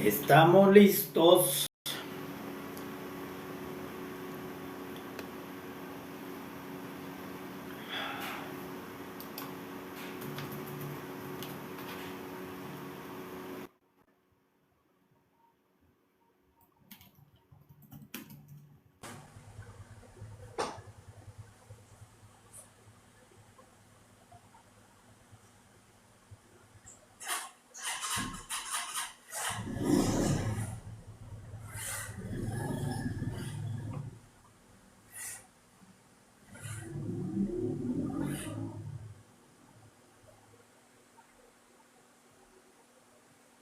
Estamos listos.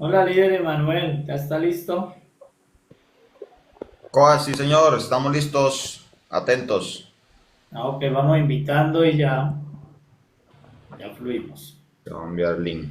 Hola, líder Emanuel, ¿ya está listo? Coa, sí señor, estamos listos, atentos. Ok, vamos invitando y ya fluimos. Te voy a enviar el link.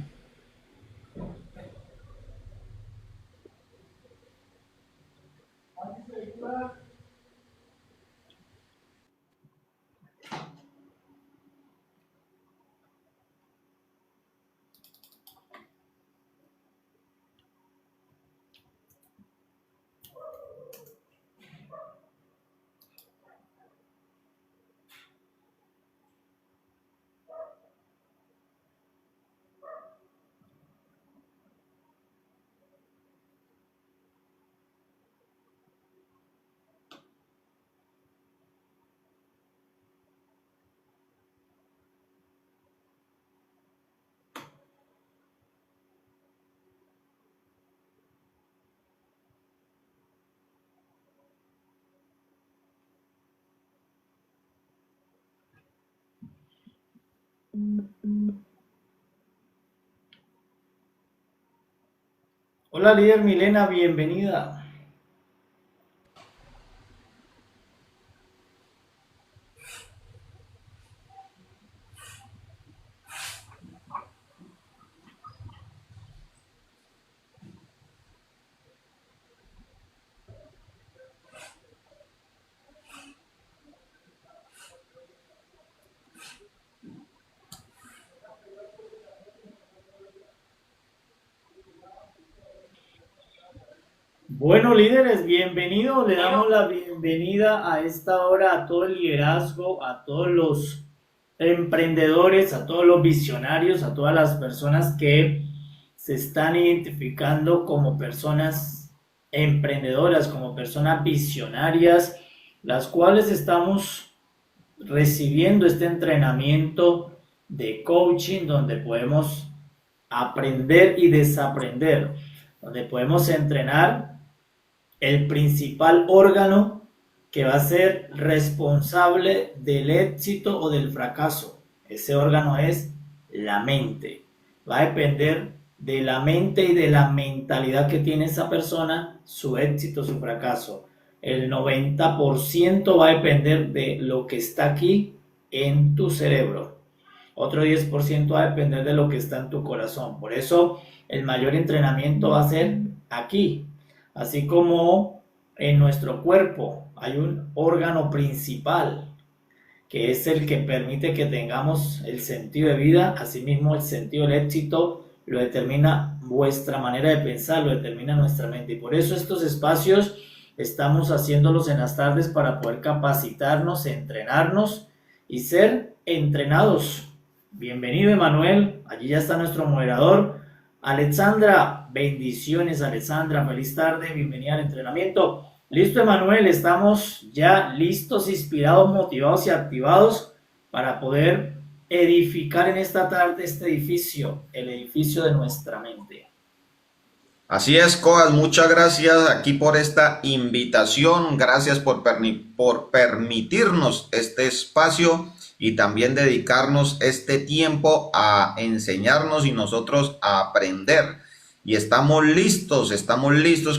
Hola, líder Milena, bienvenida. Bueno, líderes, bienvenidos. Le damos la bienvenida a esta hora a todo el liderazgo, a todos los emprendedores, a todos los visionarios, a todas las personas que se están identificando como personas emprendedoras, como personas visionarias, las cuales estamos recibiendo este entrenamiento de coaching donde podemos aprender y desaprender, donde podemos entrenar el principal órgano que va a ser responsable del éxito o del fracaso. Ese órgano es la mente. Va a depender de la mente y de la mentalidad que tiene esa persona, su éxito, su fracaso. El 90% va a depender de lo que está aquí en tu cerebro. Otro 10% va a depender de lo que está en tu corazón. Por eso el mayor entrenamiento va a ser aquí. Así como en nuestro cuerpo hay un órgano principal que es el que permite que tengamos el sentido de vida, asimismo el sentido del éxito lo determina vuestra manera de pensar, lo determina nuestra mente. Y por eso estos espacios estamos haciéndolos en las tardes para poder capacitarnos, entrenarnos y ser entrenados. Bienvenido, Emanuel. Allí ya está nuestro moderador. Alexandra, bendiciones, Alexandra. Feliz tarde, bienvenida al entrenamiento. Listo, Emanuel, estamos ya listos, inspirados, motivados y activados para poder edificar en esta tarde este edificio, el edificio de nuestra mente. Así es, Coas, muchas gracias aquí por esta invitación, gracias por permitirnos este espacio y también dedicarnos este tiempo a enseñarnos y nosotros a aprender. Y estamos listos,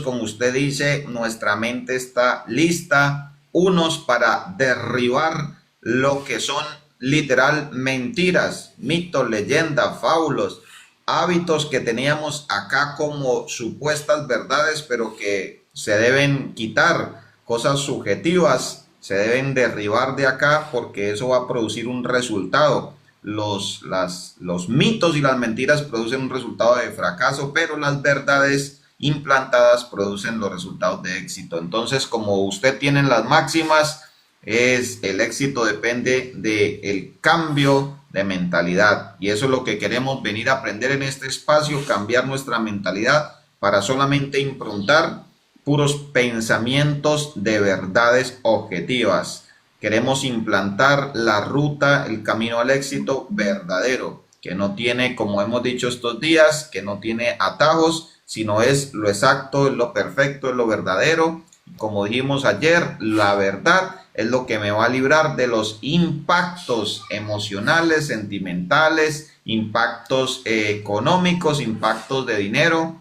como usted dice, nuestra mente está lista, unos para derribar lo que son literal mentiras, mitos, leyendas, fábulos, hábitos que teníamos acá como supuestas verdades, pero que se deben quitar, cosas subjetivas, se deben derribar de acá porque eso va a producir un resultado. Los mitos y las mentiras producen un resultado de fracaso, pero las verdades implantadas producen los resultados de éxito. Entonces, como usted tiene las máximas, el éxito depende del cambio de mentalidad, y eso es lo que queremos venir a aprender en este espacio, cambiar nuestra mentalidad para solamente improntar puros pensamientos de verdades objetivas. Queremos implantar la ruta, el camino al éxito verdadero, que no tiene, como hemos dicho estos días, que no tiene atajos, sino es lo exacto, es lo perfecto, es lo verdadero. Como dijimos ayer, la verdad es lo que me va a librar de los impactos emocionales, sentimentales, impactos económicos, impactos de dinero,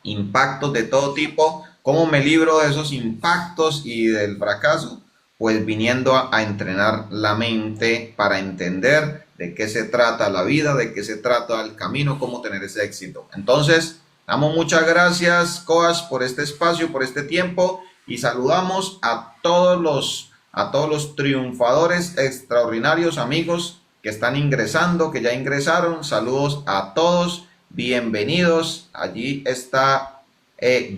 impactos de todo tipo. ¿Cómo me libro de esos impactos y del fracaso? Pues viniendo a entrenar la mente para entender de qué se trata la vida, de qué se trata el camino, cómo tener ese éxito. Entonces, damos muchas gracias, Coas, por este espacio, por este tiempo, y saludamos a todos los triunfadores extraordinarios, amigos que están ingresando, que ya ingresaron. Saludos a todos, bienvenidos. Allí está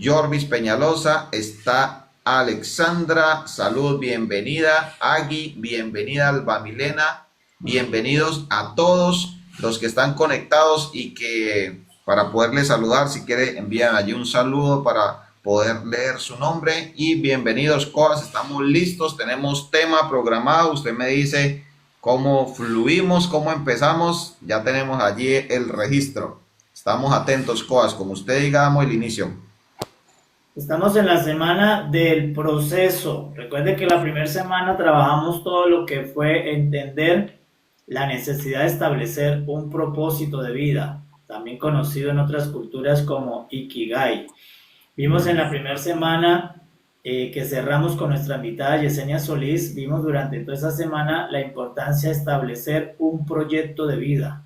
Jorvis Peñalosa, está Alexandra, salud, bienvenida. Agui, bienvenida. Alba Milena, bienvenidos a todos los que están conectados, y que para poderles saludar, si quiere, envían allí un saludo para poder leer su nombre. Y bienvenidos, Coas, estamos listos, tenemos tema programado. Usted me dice cómo fluimos, cómo empezamos. Ya tenemos allí el registro. Estamos atentos, Coas, como usted diga, damos el inicio. Estamos en la semana del proceso. Recuerde que la primera semana trabajamos todo lo que fue entender la necesidad de establecer un propósito de vida, también conocido en otras culturas como Ikigai. Vimos en la primera semana que cerramos con nuestra invitada Yesenia Solís, vimos durante toda esa semana la importancia de establecer un proyecto de vida,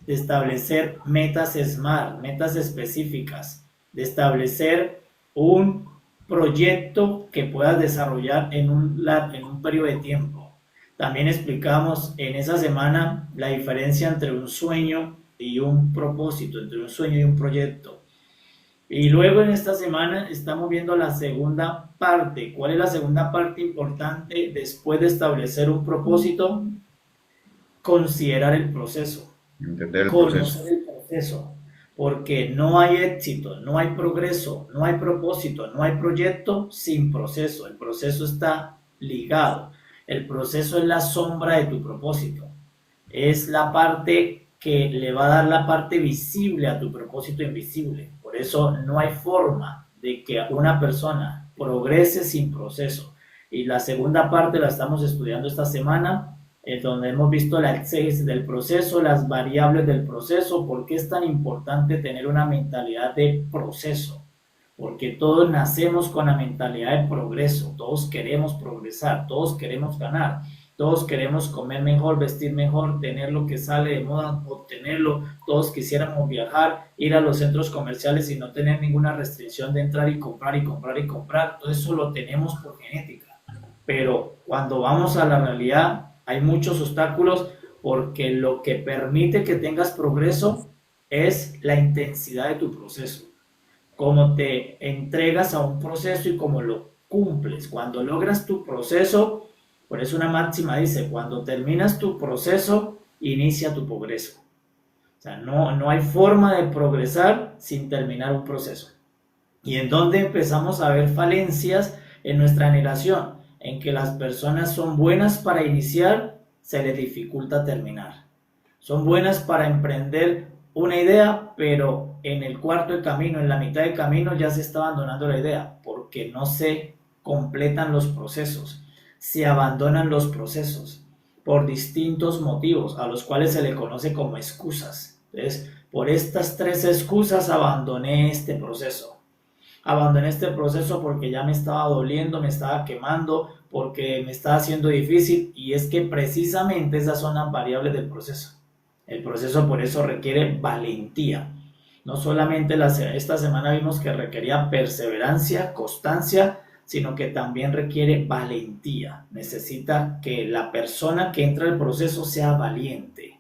de establecer metas SMART, metas específicas, de establecer un proyecto que puedas desarrollar en un periodo de tiempo. También explicamos en esa semana la diferencia entre un sueño y un propósito, entre un sueño y un proyecto. Y luego en esta semana estamos viendo la segunda parte. ¿Cuál es la segunda parte importante después de establecer un propósito? Considerar el proceso. Entender el Conocer proceso. el proceso. Porque no hay éxito, no hay progreso, no hay propósito, no hay proyecto sin proceso. El proceso está ligado. El proceso es la sombra de tu propósito. Es la parte que le va a dar la parte visible a tu propósito invisible. Por eso no hay forma de que una persona progrese sin proceso. Y la segunda parte la estamos estudiando esta semana, donde hemos visto la exégesis del proceso, las variables del proceso, por qué es tan importante tener una mentalidad de proceso. Porque todos nacemos con la mentalidad de progreso, todos queremos progresar, todos queremos ganar. Todos queremos comer mejor, vestir mejor, tener lo que sale de moda, obtenerlo. Todos quisiéramos viajar, ir a los centros comerciales y no tener ninguna restricción de entrar y comprar y comprar y comprar. Todo eso lo tenemos por genética. Pero cuando vamos a la realidad hay muchos obstáculos, porque lo que permite que tengas progreso es la intensidad de tu proceso. Cómo te entregas a un proceso y cómo lo cumples. Cuando logras tu proceso, por eso una máxima dice, cuando terminas tu proceso, inicia tu progreso. O sea, no hay forma de progresar sin terminar un proceso. ¿Y en dónde empezamos a ver falencias en nuestra generación? En que las personas son buenas para iniciar, se les dificulta terminar. Son buenas para emprender una idea, pero en el cuarto de camino, en la mitad de camino, ya se está abandonando la idea, porque no se completan los procesos. Se abandonan los procesos por distintos motivos, a los cuales se le conoce como excusas. Entonces, por estas 3 excusas abandoné este proceso. Abandoné este proceso porque ya me estaba doliendo, me estaba quemando, porque me estaba haciendo difícil, y es que precisamente esas son las variables del proceso. El proceso por eso requiere valentía. No solamente esta semana vimos que requería perseverancia, constancia, sino que también requiere valentía. Necesita que la persona que entra al proceso sea valiente.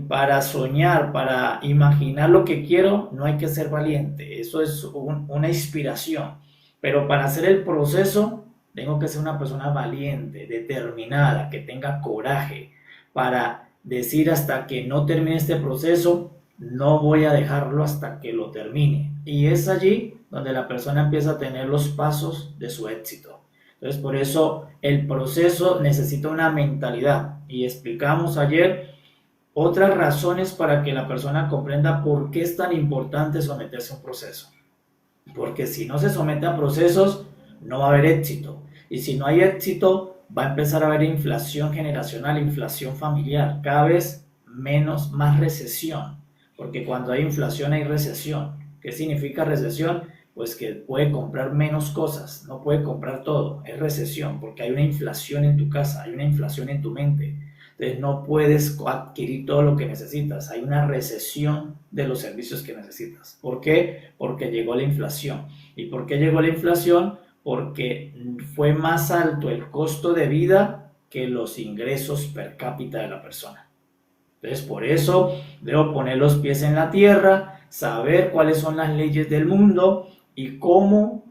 Para soñar, para imaginar lo que quiero, no hay que ser valiente, eso es una inspiración, pero para hacer el proceso tengo que ser una persona valiente, determinada, que tenga coraje para decir hasta que no termine este proceso, no voy a dejarlo hasta que lo termine. Y es allí donde la persona empieza a tener los pasos de su éxito. Entonces, por eso el proceso necesita una mentalidad. Y explicamos ayer otras razones para que la persona comprenda por qué es tan importante someterse a un proceso. Porque si no se somete a procesos, no va a haber éxito. Y si no hay éxito, va a empezar a haber inflación generacional, inflación familiar, cada vez menos, más recesión. Porque cuando hay inflación hay recesión. ¿Qué significa recesión? Pues que puede comprar menos cosas, no puede comprar todo. Es recesión porque hay una inflación en tu casa, hay una inflación en tu mente. Entonces no puedes adquirir todo lo que necesitas. Hay una recesión de los servicios que necesitas. ¿Por qué? Porque llegó la inflación. ¿Y por qué llegó la inflación? Porque fue más alto el costo de vida que los ingresos per cápita de la persona. Entonces por eso debo poner los pies en la tierra, saber cuáles son las leyes del mundo y cómo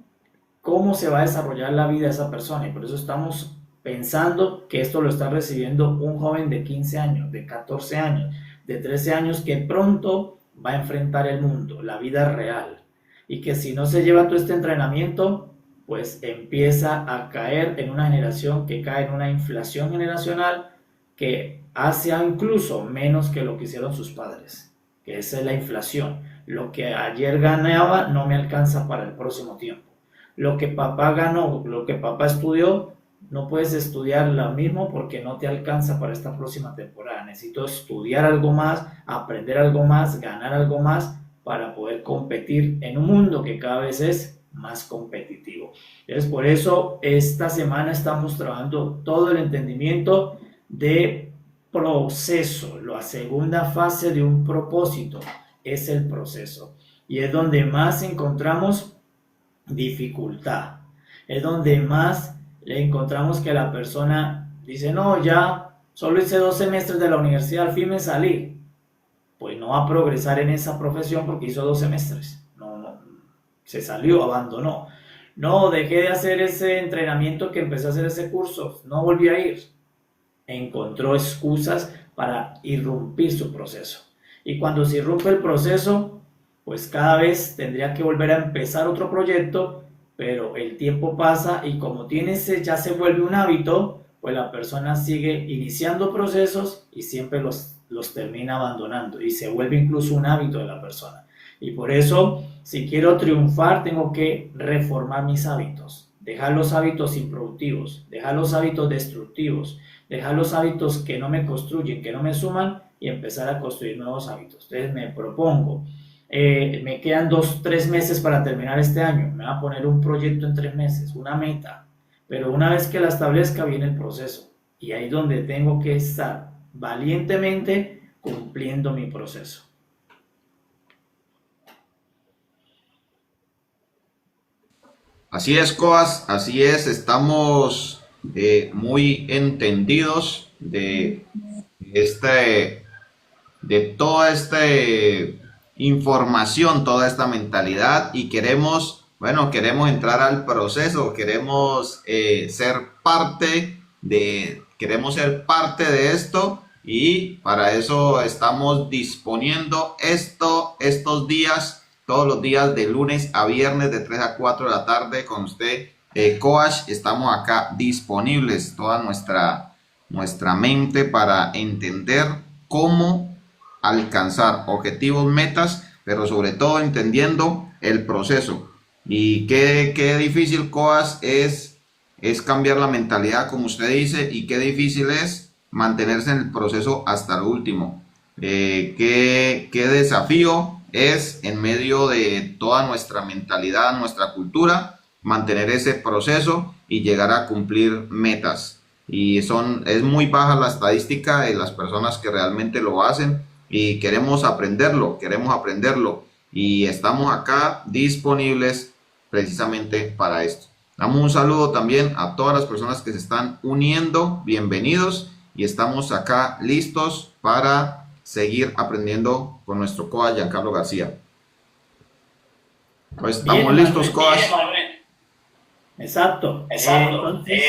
se va a desarrollar la vida de esa persona. Y por eso estamos pensando que esto lo está recibiendo un joven de 15 años, de 14 años, de 13 años, que pronto va a enfrentar el mundo, la vida real. Y que si no se lleva todo este entrenamiento, pues empieza a caer en una generación que cae en una inflación generacional que hace incluso menos que lo que hicieron sus padres. Que esa es la inflación. Lo que ayer ganaba no me alcanza para el próximo tiempo. Lo que papá ganó, lo que papá estudió, no puedes estudiar lo mismo porque no te alcanza para esta próxima temporada. Necesito estudiar algo más, aprender algo más, ganar algo más para poder competir en un mundo que cada vez es más competitivo. Entonces, por eso esta semana estamos trabajando todo el entendimiento de proceso. La segunda fase de un propósito es el proceso. Y es donde más encontramos dificultad. Es donde más le encontramos que la persona dice, no, ya solo hice 2 semestres de la universidad, al fin me salí. Pues no va a progresar en esa profesión porque hizo 2 semestres. No, se salió, abandonó. No, dejé de hacer ese entrenamiento que empecé a hacer ese curso, no volví a ir. Encontró excusas para irrumpir su proceso. Y cuando se irrumpe el proceso, pues cada vez tendría que volver a empezar otro proyecto, pero el tiempo pasa y como ya se vuelve un hábito, pues la persona sigue iniciando procesos y siempre los termina abandonando y se vuelve incluso un hábito de la persona. Y por eso, si quiero triunfar, tengo que reformar mis hábitos, dejar los hábitos improductivos, dejar los hábitos destructivos, dejar los hábitos que no me construyen, que no me suman y empezar a construir nuevos hábitos. Entonces me propongo, me quedan 2-3 meses para terminar este año, me voy a poner un proyecto en 3 meses, una meta, pero una vez que la establezca viene el proceso y ahí es donde tengo que estar valientemente cumpliendo mi proceso. Así es, Coas, así es, estamos muy entendidos de toda esta información, toda esta mentalidad y queremos entrar al proceso, queremos ser parte de esto y para eso estamos disponiendo estos días, todos los días de lunes a viernes de 3 a 4 de la tarde con usted, Coach. Estamos acá disponibles, toda nuestra mente para entender cómo alcanzar objetivos, metas, pero sobre todo entendiendo el proceso. Y qué difícil, Coach, es cambiar la mentalidad, como usted dice, y qué difícil es mantenerse en el proceso hasta lo último. Qué desafío es en medio de toda nuestra mentalidad, nuestra cultura, mantener ese proceso y llegar a cumplir metas. Y es muy baja la estadística de las personas que realmente lo hacen y queremos aprenderlo y estamos acá disponibles precisamente para esto. Damos un saludo también a todas las personas que se están uniendo, bienvenidos y estamos acá listos para seguir aprendiendo con nuestro coach Giancarlo García. Pues Bien, estamos listos, Emanuel. coach. Exacto. Entonces,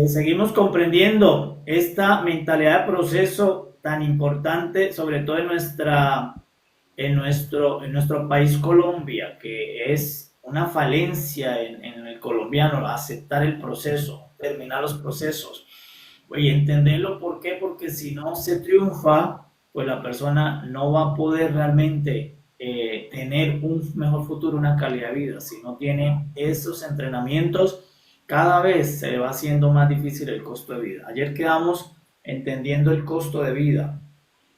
seguimos comprendiendo esta mentalidad de proceso tan importante, sobre todo en nuestro país Colombia, que es una falencia en el colombiano, aceptar el proceso, terminar los procesos. Y entenderlo, ¿por qué? Porque si no se triunfa, pues la persona no va a poder realmente tener un mejor futuro, una calidad de vida. Si no tiene esos entrenamientos, cada vez se le va haciendo más difícil el costo de vida. Ayer quedamos entendiendo el costo de vida.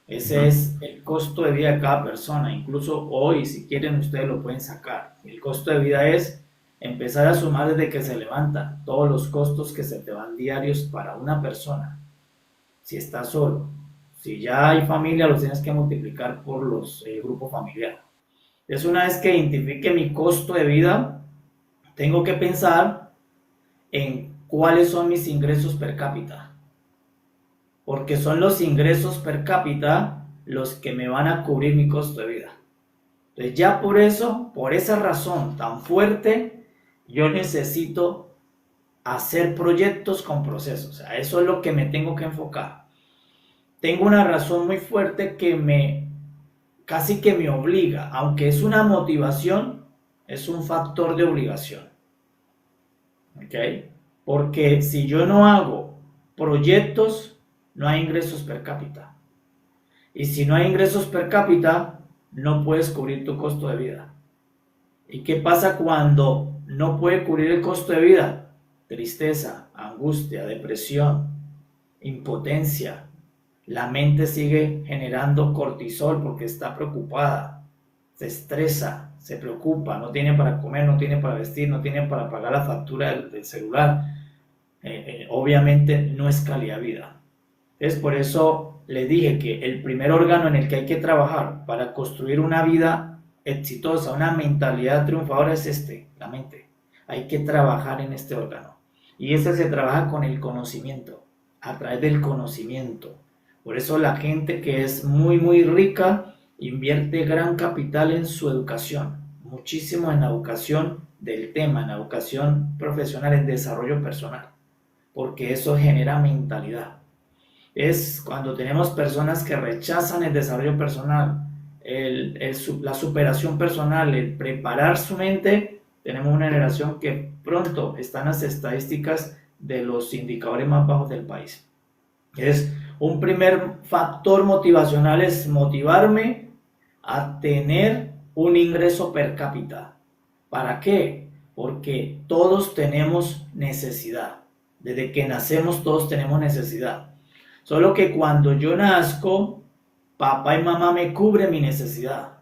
Ese es el costo de vida de cada persona. Incluso hoy, si quieren, ustedes lo pueden sacar. El costo de vida es empezar a sumar desde que se levantan todos los costos que se te van diarios para una persona. Si estás solo, si ya hay familia, los tienes que multiplicar por el grupo familiar. Entonces, una vez que identifique mi costo de vida, tengo que pensar en cuáles son mis ingresos per cápita. Porque son los ingresos per cápita los que me van a cubrir mi costo de vida. Entonces ya por eso, por esa razón tan fuerte, yo necesito hacer proyectos con procesos. O sea, eso es lo que me tengo que enfocar. Tengo una razón muy fuerte que casi que me obliga, aunque es una motivación, es un factor de obligación. ¿Ok? Porque si yo no hago proyectos, no hay ingresos per cápita. Y si no hay ingresos per cápita, no puedes cubrir tu costo de vida. ¿Y qué pasa cuando no puede cubrir el costo de vida? Tristeza, angustia, depresión, impotencia. La mente sigue generando cortisol porque está preocupada, se estresa, se preocupa, no tiene para comer, no tiene para vestir, no tiene para pagar la factura del celular. Obviamente no es calidad de vida. Es por eso les dije que el primer órgano en el que hay que trabajar para construir una vida exitosa, una mentalidad triunfadora es la mente. Hay que trabajar en este órgano. Y ese se trabaja con el conocimiento, a través del conocimiento. Por eso la gente que es muy, muy rica invierte gran capital en su educación, muchísimo en la educación del tema, en la educación profesional, en desarrollo personal, porque eso genera mentalidad. Es cuando tenemos personas que rechazan el desarrollo personal, la superación personal, el preparar su mente, tenemos una generación que pronto está en las estadísticas de los indicadores más bajos del país. Es un primer factor motivacional, es motivarme a tener un ingreso per cápita. ¿Para qué? Porque todos tenemos necesidad. Desde que nacemos todos tenemos necesidad. Solo que cuando yo nazco, papá y mamá me cubren mi necesidad.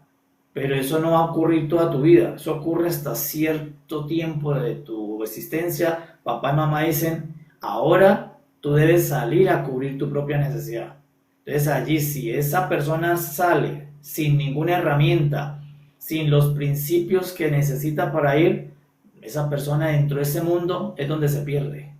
Pero eso no va a ocurrir toda tu vida. Eso ocurre hasta cierto tiempo de tu existencia. Papá y mamá dicen, ahora tú debes salir a cubrir tu propia necesidad. Entonces allí, si esa persona sale sin ninguna herramienta, sin los principios que necesita para ir, esa persona dentro de ese mundo es donde se pierde.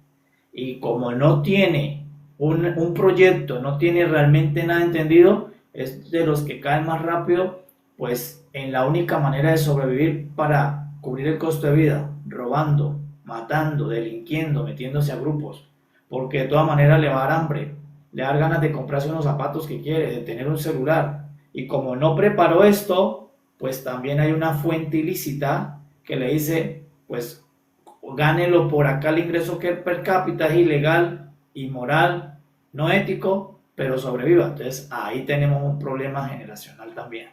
Y como no tiene un proyecto, no tiene realmente nada entendido, es de los que caen más rápido, pues en la única manera de sobrevivir para cubrir el costo de vida, robando, matando, delinquiendo, metiéndose a grupos, porque de todas maneras le va a dar hambre, le va a dar ganas de comprarse unos zapatos que quiere, de tener un celular, y como no preparó esto, pues también hay una fuente ilícita que le dice, pues gánelo por acá el ingreso que per cápita es ilegal, inmoral, no ético, pero sobreviva. Entonces ahí tenemos un problema generacional también,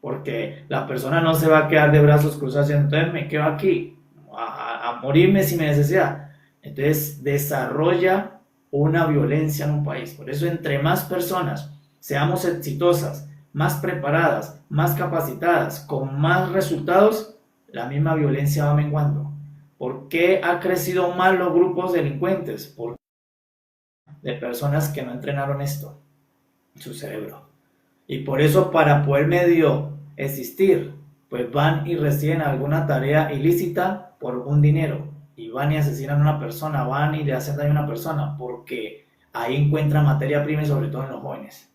porque la persona no se va a quedar de brazos cruzados, entonces me quedo aquí a morirme sin necesidad. Entonces desarrolla una violencia en un país. Por eso entre más personas seamos exitosas, más preparadas, más capacitadas, con más resultados, la misma violencia va menguando. ¿Por qué ha crecido más los grupos delincuentes? Porque de personas que no entrenaron esto, su cerebro. Y por eso para poder medio existir, pues van y reciben alguna tarea ilícita por un dinero. Y van y asesinan a una persona, van y le hacen daño a una persona, porque ahí encuentran materia prima y sobre todo en los jóvenes.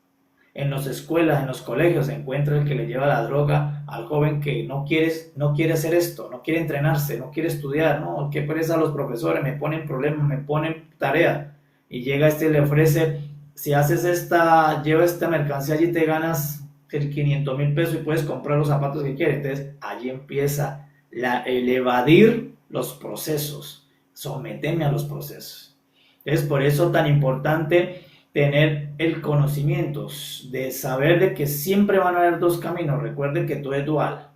En las escuelas, en los colegios, se encuentra el que le lleva la droga al joven que no quiere hacer esto, no quiere entrenarse, no quiere estudiar, no, qué pereza a los profesores, me ponen problemas, me ponen tarea. Y llega este y le ofrece, si haces lleva esta mercancía allí te ganas el 500,000 pesos y puedes comprar los zapatos que quieres. Entonces allí empieza el evadir los procesos, someterme a los procesos. Es por eso tan importante tener el conocimiento, de saber de que siempre van a haber dos caminos. Recuerde que todo es dual.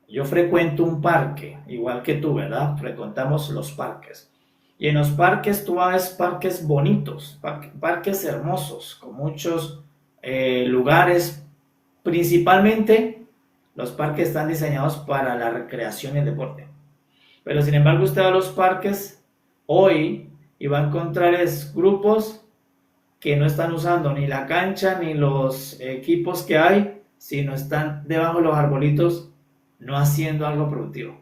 Yo frecuento un parque, igual que tú, ¿verdad? Frecuentamos los parques. Y en los parques tú ves parques bonitos, parques hermosos, con muchos lugares. Principalmente los parques están diseñados para la recreación y el deporte. Pero sin embargo usted va a los parques hoy y va a encontrar grupos que no están usando ni la cancha ni los equipos que hay, sino están debajo de los arbolitos no haciendo algo productivo.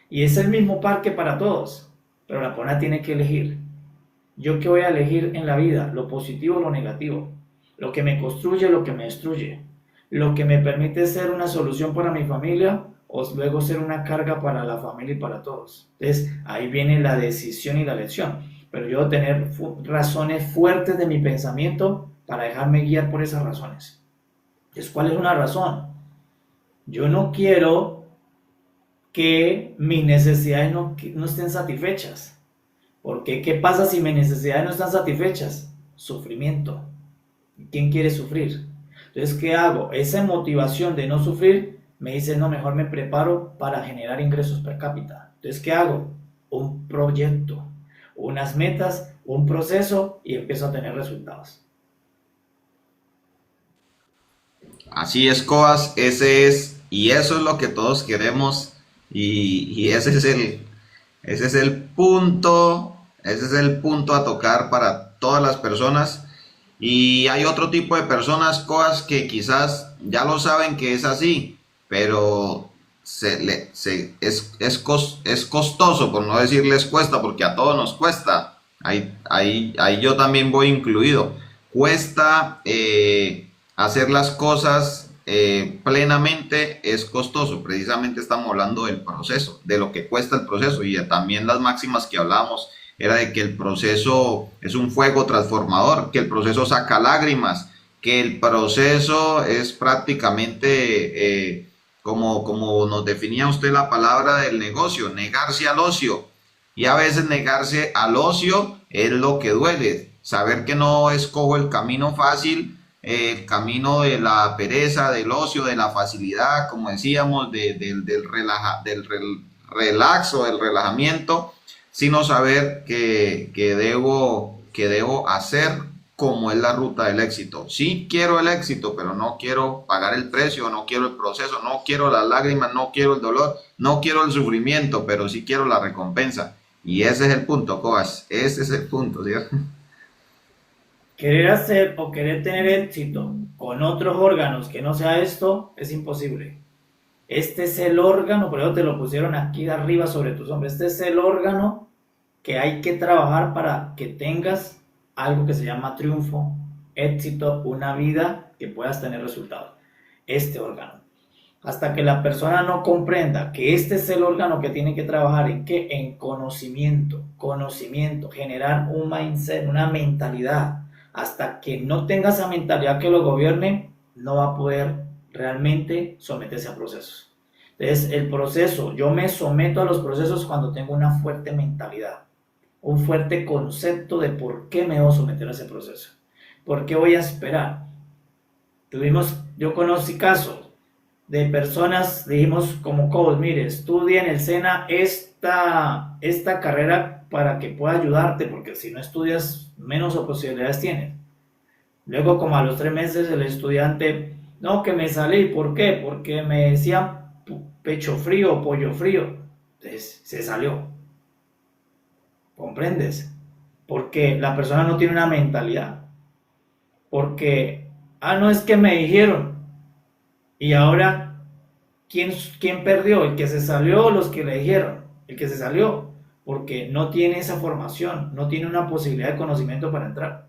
Y es el mismo parque para todos, pero la persona tiene que elegir. ¿Yo qué voy a elegir en la vida? ¿Lo positivo o lo negativo? ¿Lo que me construye o lo que me destruye? ¿Lo que me permite ser una solución para mi familia o luego ser una carga para la familia y para todos? Entonces ahí viene la decisión y la elección. Pero yo debo tener razones fuertes de mi pensamiento para dejarme guiar por esas razones. Entonces, ¿cuál es una razón? Yo no quiero que mis necesidades no estén satisfechas. Porque ¿qué pasa si mis necesidades no están satisfechas? Sufrimiento. ¿Quién quiere sufrir? Entonces, ¿qué hago? Esa motivación de no sufrir me dice, no, mejor me preparo para generar ingresos per cápita. Entonces, ¿qué hago? Un proyecto, unas metas, un proceso y empiezo a tener resultados. Así es, Coas, y eso es lo que todos queremos, y ese es el punto a tocar para todas las personas. Y hay otro tipo de personas, Coas, que quizás ya lo saben que es así, pero es costoso, por no decirles cuesta, porque a todos nos cuesta. Ahí yo también voy incluido. Cuesta hacer las cosas plenamente, es costoso. Precisamente estamos hablando del proceso, de lo que cuesta el proceso, y también las máximas que hablamos era de que el proceso es un fuego transformador, que el proceso saca lágrimas, que el proceso es prácticamente como nos definía usted la palabra del negocio, negarse al ocio. Y a veces negarse al ocio es lo que duele, saber que no escojo el camino fácil, el camino de la pereza, del ocio, de la facilidad, como decíamos, del relax o del relajamiento, sino saber que debo hacer como es la ruta del éxito. Sí quiero el éxito, pero no quiero pagar el precio, no quiero el proceso, no quiero las lágrimas, no quiero el dolor, no quiero el sufrimiento, pero sí quiero la recompensa. Y ese es el punto, Coas, ese es el punto, ¿cierto? Querer hacer o querer tener éxito con otros órganos que no sea esto es imposible. Este es el órgano, por eso te lo pusieron aquí arriba sobre tus hombros. Este es el órgano que hay que trabajar para que tengas algo que se llama triunfo, éxito, una vida que puedas tener resultados. Este órgano. Hasta que la persona no comprenda que este es el órgano que tiene que trabajar en qué, en conocimiento, generar un mindset, una mentalidad. Hasta que no tenga esa mentalidad que lo gobierne, no va a poder realmente someterse a procesos. Entonces, el proceso, yo me someto a los procesos cuando tengo una fuerte mentalidad, un fuerte concepto de por qué me debo someter a ese proceso, por qué voy a esperar. Yo conocí casos de personas, dijimos como coach, mire, estudia en el SENA esta carrera para que pueda ayudarte, porque si no estudias, menos posibilidades tienes. Luego, como a los 3 meses, el estudiante, no, que me salí, ¿por qué? Porque me decían pecho frío, pollo frío. Entonces, se salió. ¿Comprendes? Porque la persona no tiene una mentalidad. Porque, no es que me dijeron. Y ahora, ¿quién perdió? ¿El que se salió o los que le dijeron? El que se salió. Porque no tiene esa formación, no tiene una posibilidad de conocimiento para entrar.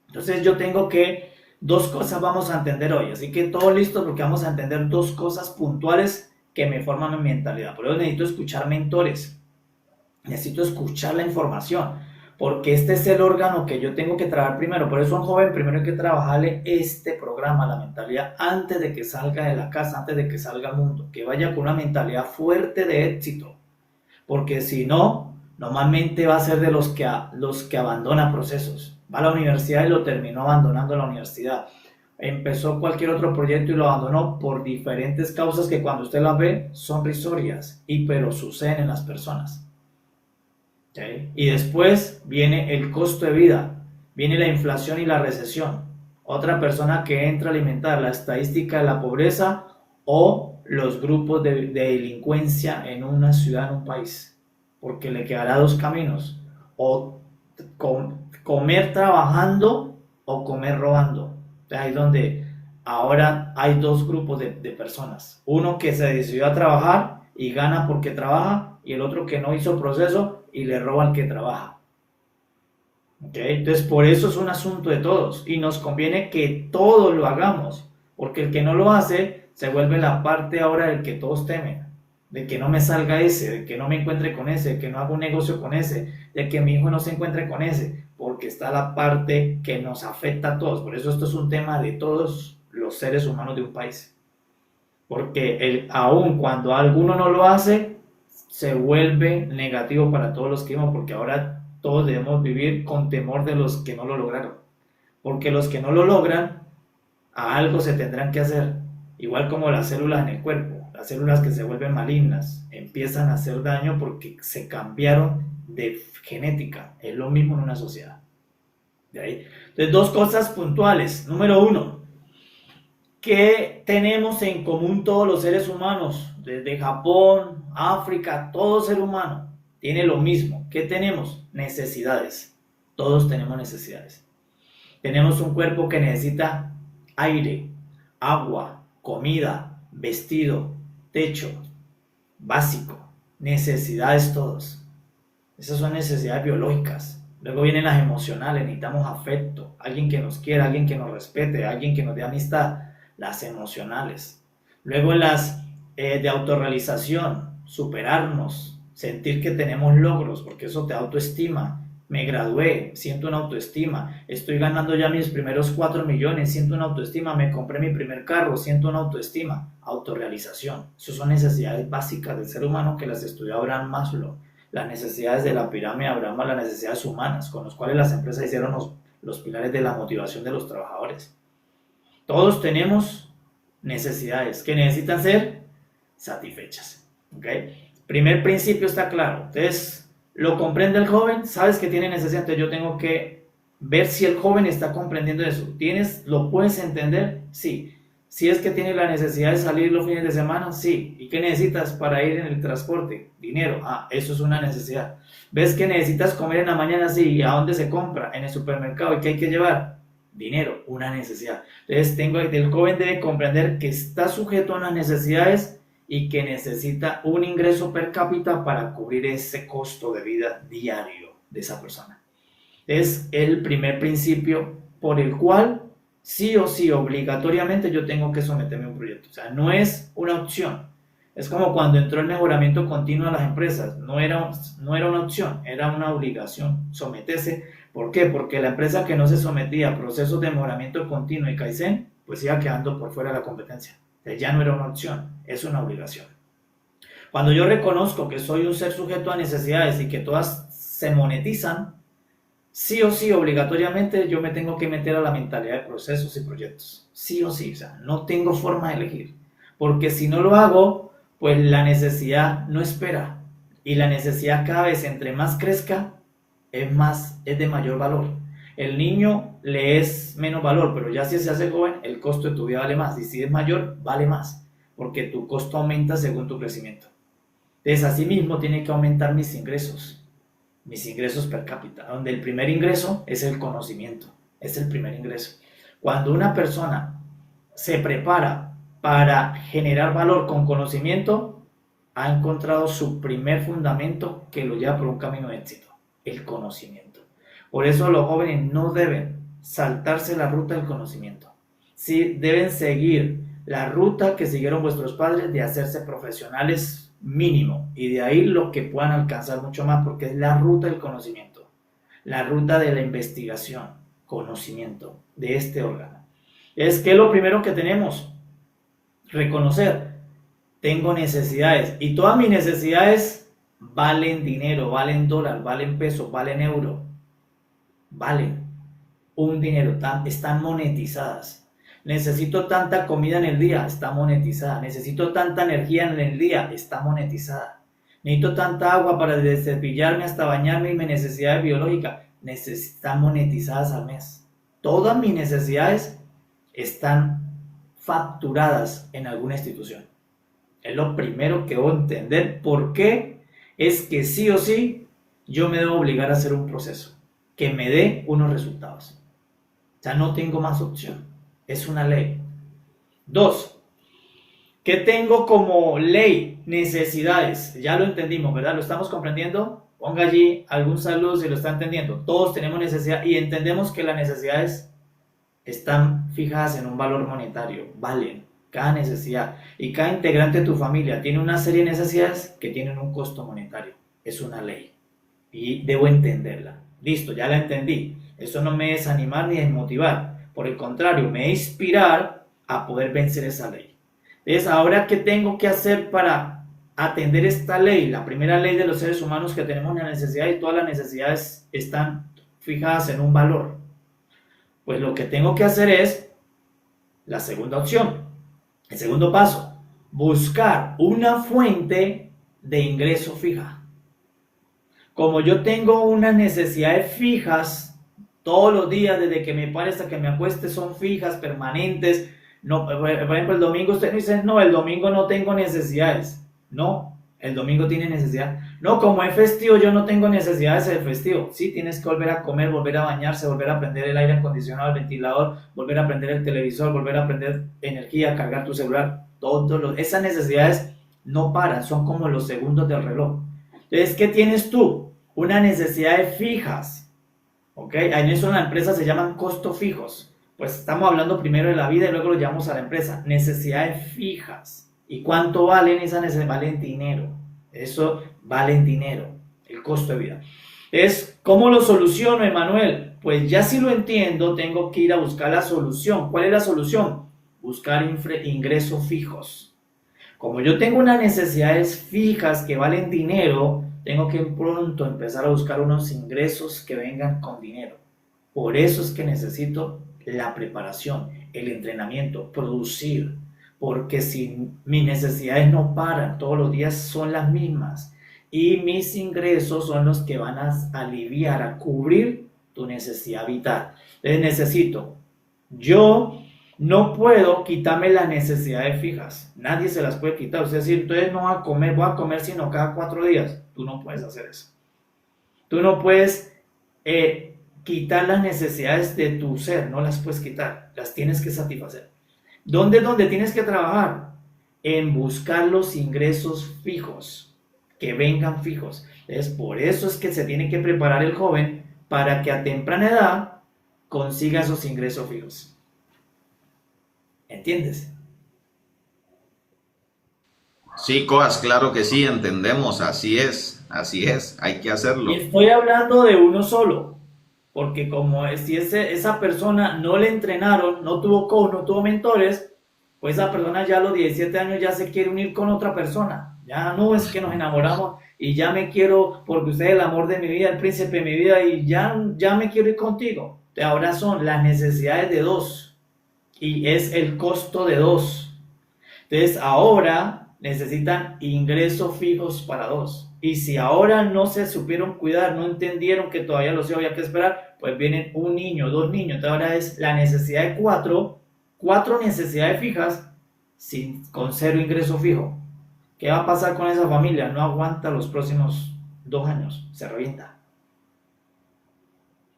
Entonces yo tengo que Dos cosas vamos a entender hoy, así que todo listo porque vamos a entender dos cosas puntuales que me forman mi mentalidad. Por eso necesito escuchar mentores, necesito escuchar la información, porque este es el órgano que yo tengo que trabajar primero. Por eso a un joven primero hay que trabajarle este programa, la mentalidad, antes de que salga de la casa, antes de que salga al mundo, que vaya con una mentalidad fuerte de éxito, porque si no, normalmente va a ser de los que abandonan procesos. Va a la universidad y lo terminó abandonando la universidad. Empezó cualquier otro proyecto y lo abandonó por diferentes causas que cuando usted las ve son risorias, pero suceden en las personas. ¿Okay? Y después viene el costo de vida, viene la inflación y la recesión. Otra persona que entra a alimentar la estadística de la pobreza o los grupos de delincuencia en una ciudad, en un país, porque le quedará dos caminos: o comer trabajando o comer robando. Entonces ahí es donde ahora hay dos grupos de personas: uno que se decidió a trabajar y gana porque trabaja, y el otro que no hizo proceso y le roba al que trabaja. ¿Okay? Entonces por eso es un asunto de todos y nos conviene que todos lo hagamos, porque el que no lo hace se vuelve la parte ahora del que todos temen, de que no me salga ese, de que no me encuentre con ese, de que no haga un negocio con ese, de que mi hijo no se encuentre con ese, porque está la parte que nos afecta a todos. Por eso esto es un tema de todos los seres humanos de un país, porque aun cuando alguno no lo hace, se vuelve negativo para todos los que vivimos, porque ahora todos debemos vivir con temor de los que no lo lograron, porque los que no lo logran, a algo se tendrán que hacer, igual como las células en el cuerpo. Las células que se vuelven malignas empiezan a hacer daño porque se cambiaron de genética. Es lo mismo en una sociedad. ¿De ahí? Entonces, dos cosas puntuales. Número uno, ¿qué tenemos en común todos los seres humanos? Desde Japón, África, todo ser humano tiene lo mismo. ¿Qué tenemos? Necesidades. Todos tenemos necesidades. Tenemos un cuerpo que necesita aire, agua, comida, vestido, techo, básico. Necesidades todos. Esas son necesidades biológicas. Luego vienen las emocionales. Necesitamos afecto, alguien que nos quiera, alguien que nos respete, alguien que nos dé amistad. Las emocionales. Luego las de autorrealización, superarnos, sentir que tenemos logros, porque eso te autoestima. Me gradué, siento una autoestima. Estoy ganando ya mis primeros 4 millones, siento una autoestima. Me compré mi primer carro, siento una autoestima. Autorrealización. Esas son necesidades básicas del ser humano que las estudió Abraham Maslow. Las necesidades de la pirámide de Abraham, las necesidades humanas, con las cuales las empresas hicieron los pilares de la motivación de los trabajadores. Todos tenemos necesidades que necesitan ser satisfechas. ¿Okay? Primer principio está claro. Entonces, lo comprende el joven, sabes que tiene necesidad. Entonces, yo tengo que ver si el joven está comprendiendo eso. ¿Lo puedes entender? Sí. Si es que tiene la necesidad de salir los fines de semana, sí. ¿Y qué necesitas para ir en el transporte? Dinero. Eso es una necesidad. ¿Ves que necesitas comer en la mañana? Sí. ¿Y a dónde se compra? En el supermercado. ¿Y qué hay que llevar? Dinero, una necesidad. Entonces el joven debe comprender que está sujeto a unas necesidades y que necesita un ingreso per cápita para cubrir ese costo de vida diario de esa persona. Es el primer principio por el cual sí o sí obligatoriamente yo tengo que someterme a un proyecto. O sea, no es una opción. Es como cuando entró el mejoramiento continuo a las empresas. No era una opción, era una obligación someterse. ¿Por qué? Porque la empresa que no se sometía a procesos de mejoramiento continuo y Kaizen, pues iba quedando por fuera de la competencia. Entonces ya no era una opción, es una obligación. Cuando yo reconozco que soy un ser sujeto a necesidades y que todas se monetizan, sí o sí, obligatoriamente yo me tengo que meter a la mentalidad de procesos y proyectos. Sí o sí, o sea, no tengo forma de elegir. Porque si no lo hago, pues la necesidad no espera. Y la necesidad cada vez entre más crezca, es de mayor valor. El niño le es menos valor, pero ya si se hace joven, el costo de tu vida vale más. Y si es mayor, vale más, porque tu costo aumenta según tu crecimiento. Entonces, asimismo, tiene que aumentar mis ingresos per cápita, donde el primer ingreso es el conocimiento, es el primer ingreso. Cuando una persona se prepara para generar valor con conocimiento, ha encontrado su primer fundamento que lo lleva por un camino de éxito. El conocimiento. Por eso los jóvenes no deben saltarse la ruta del conocimiento. Sí, deben seguir la ruta que siguieron vuestros padres de hacerse profesionales mínimo y de ahí lo que puedan alcanzar mucho más, porque es la ruta del conocimiento, la ruta de la investigación, conocimiento de este órgano. Es que lo primero que tenemos, reconocer, tengo necesidades y todas mis necesidades valen dinero, valen dólar, valen peso, valen euro, valen un dinero, están monetizadas. Necesito tanta comida en el día, está monetizada. Necesito tanta energía en el día, está monetizada. Necesito tanta agua para cepillarme hasta bañarme y mis necesidades biológicas, están monetizadas al mes. Todas mis necesidades están facturadas en alguna institución. Es lo primero que debo entender. ¿Por qué? Es que sí o sí yo me debo obligar a hacer un proceso que me dé unos resultados. Ya no tengo más opción. Es una ley. 2. ¿Qué tengo como ley? Necesidades. Ya lo entendimos, ¿verdad? ¿Lo estamos comprendiendo? Ponga allí algún saludo si lo está entendiendo. Todos tenemos necesidad y entendemos que las necesidades están fijadas en un valor monetario. Valen cada necesidad. Y cada integrante de tu familia tiene una serie de necesidades que tienen un costo monetario. Es una ley. Y debo entenderla. Listo, ya la entendí. Eso no me desanimar ni desmotivar. Por el contrario, me inspirar a poder vencer esa ley. Entonces, ahora, ¿qué tengo que hacer para atender esta ley? La primera ley de los seres humanos, que tenemos una necesidad y todas las necesidades están fijadas en un valor. Pues lo que tengo que hacer es la segunda opción. El segundo paso, buscar una fuente de ingreso fija. Como yo tengo unas necesidades fijas, todos los días, desde que me pare hasta que me acueste, son fijas, permanentes. No, por ejemplo, el domingo usted me dice, no, el domingo no tengo necesidades. No, el domingo tiene necesidad. No, como es festivo, yo no tengo necesidades del festivo. Sí, tienes que volver a comer, volver a bañarse, volver a prender el aire acondicionado, el ventilador, volver a prender el televisor, volver a prender energía, cargar tu celular. Esas necesidades no paran, son como los segundos del reloj. Entonces, ¿qué tienes tú? Unas necesidades fijas. ¿Ok? En eso en la empresa se llaman costos fijos. Pues estamos hablando primero de la vida y luego lo llevamos a la empresa. Necesidades fijas. ¿Y cuánto valen esas necesidades? Valen dinero. Eso vale dinero. El costo de vida. ¿Cómo lo soluciono, Emanuel? Pues ya si lo entiendo, tengo que ir a buscar la solución. ¿Cuál es la solución? Buscar ingresos fijos. Como yo tengo unas necesidades fijas que valen dinero, tengo que pronto empezar a buscar unos ingresos que vengan con dinero. Por eso es que necesito la preparación, el entrenamiento, producir. Porque si mis necesidades no paran, todos los días son las mismas. Y mis ingresos son los que van a aliviar, a cubrir tu necesidad vital. Entonces yo no puedo quitarme las necesidades fijas. Nadie se las puede quitar. O sea, si entonces no voy a comer sino cada 4 días. Tú no puedes hacer eso. Tú no puedes quitar las necesidades de tu ser. No las puedes quitar. Las tienes que satisfacer. ¿Dónde es donde tienes que trabajar? En buscar los ingresos fijos. Que vengan fijos. Entonces, por eso es que se tiene que preparar el joven para que a temprana edad consiga esos ingresos fijos. ¿Entiendes? Sí, Coas, claro que sí, entendemos, así es, hay que hacerlo. Y estoy hablando de uno solo, porque como si esa persona no le entrenaron, no tuvo coach, no tuvo mentores, pues esa persona ya a los 17 años ya se quiere unir con otra persona. Ya no es que nos enamoramos y ya me quiero, porque usted es el amor de mi vida, el príncipe de mi vida, y ya me quiero ir contigo. Ahora son las necesidades de dos. Y es el costo de 2. Entonces ahora necesitan ingresos fijos para 2. Y si ahora no se supieron cuidar, no entendieron que todavía los hijos había que esperar, pues vienen un niño, 2 niños. Entonces ahora es la necesidad de 4 necesidades fijas con 0 ingreso fijo. ¿Qué va a pasar con esa familia? No aguanta los próximos 2 años, se revienta.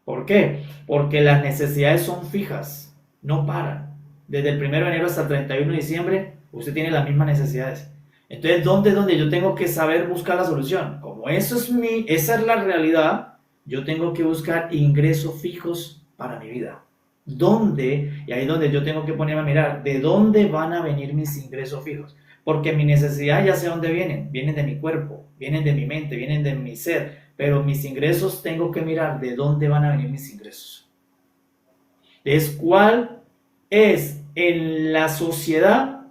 ¿Por qué? Porque las necesidades son fijas, no paran. Desde el 1 de enero hasta el 31 de diciembre, usted tiene las mismas necesidades. Entonces, ¿dónde es donde yo tengo que saber buscar la solución? Como esa es la realidad, yo tengo que buscar ingresos fijos para mi vida. ¿Dónde? Y ahí es donde yo tengo que ponerme a mirar, ¿de dónde van a venir mis ingresos fijos? Porque mi necesidad ya sé dónde vienen, vienen de mi cuerpo, vienen de mi mente, vienen de mi ser, pero mis ingresos tengo que mirar de dónde van a venir mis ingresos. Es cuál es en la sociedad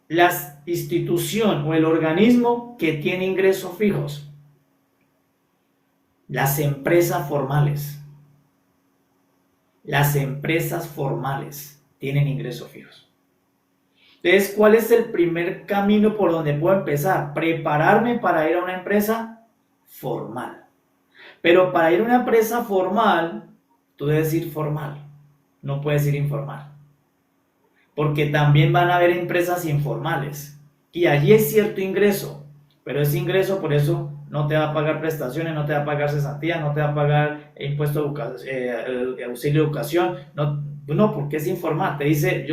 la institución o el organismo que tiene ingresos fijos. Las empresas formales. Las empresas formales tienen ingresos fijos. Entonces, ¿cuál es el primer camino por donde puedo empezar? Prepararme para ir a una empresa formal. Pero para ir a una empresa formal, tú debes ir formal, no puedes ir informal. Porque también van a haber empresas informales. Y allí hay cierto ingreso, pero ese ingreso por eso no te va a pagar prestaciones, no te va a pagar cesantía, no te va a pagar impuesto de auxilio de educación, no, porque es informal. Te dice,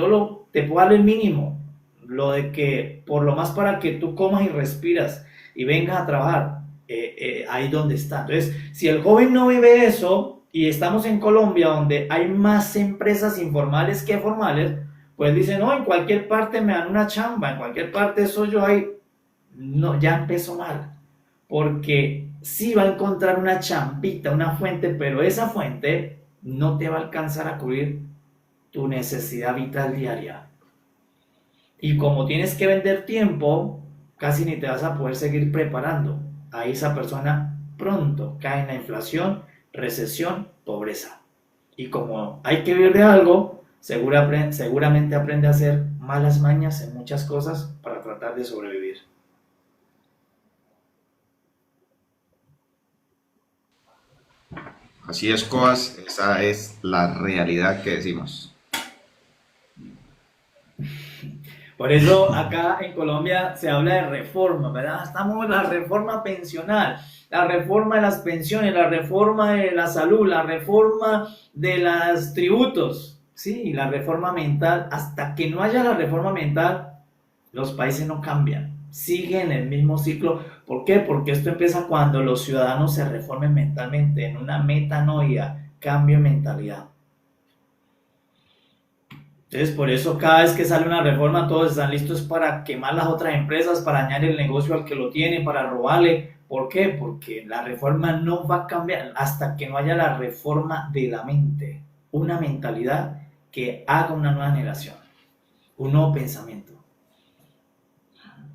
te puedo dar el mínimo, lo de que por lo más para que tú comas y respiras y vengas a trabajar, ahí donde está. Entonces, si el joven no vive eso y estamos en Colombia donde hay más empresas informales que formales, pues dicen, no, en cualquier parte me dan una chamba, en cualquier parte soy yo ahí. No, ya empezó mal, porque sí va a encontrar una champita, una fuente, pero esa fuente no te va a alcanzar a cubrir tu necesidad vital diaria. Y como tienes que vender tiempo, casi ni te vas a poder seguir preparando. Ahí esa persona pronto cae en la inflación, recesión, pobreza. Y como hay que vivir de algo, seguramente aprende a hacer malas mañas en muchas cosas para tratar de sobrevivir. Así es, Coas, esa es la realidad que decimos. Por eso acá en Colombia se habla de reforma, ¿verdad? Estamos en la reforma pensional, la reforma de las pensiones, la reforma de la salud, la reforma de los tributos, sí, la reforma ambiental. Hasta que no haya la reforma ambiental, los países no cambian, siguen el mismo ciclo. ¿Por qué? Porque esto empieza cuando los ciudadanos se reformen mentalmente, en una metanoia, cambio de mentalidad. Entonces, por eso cada vez que sale una reforma, todos están listos para quemar las otras empresas, para dañar el negocio al que lo tiene, para robarle. ¿Por qué? Porque la reforma no va a cambiar hasta que no haya la reforma de la mente. Una mentalidad que haga una nueva generación, un nuevo pensamiento.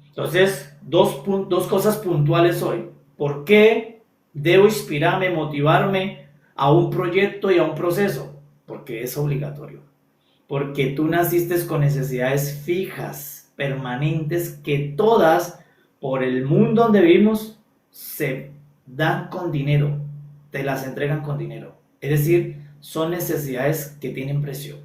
Entonces, dos cosas puntuales hoy. ¿Por qué debo inspirarme, motivarme a un proyecto y a un proceso? Porque es obligatorio. Porque tú naciste con necesidades fijas, permanentes, que todas, por el mundo donde vivimos, se dan con dinero, te las entregan con dinero. Es decir, son necesidades que tienen precio.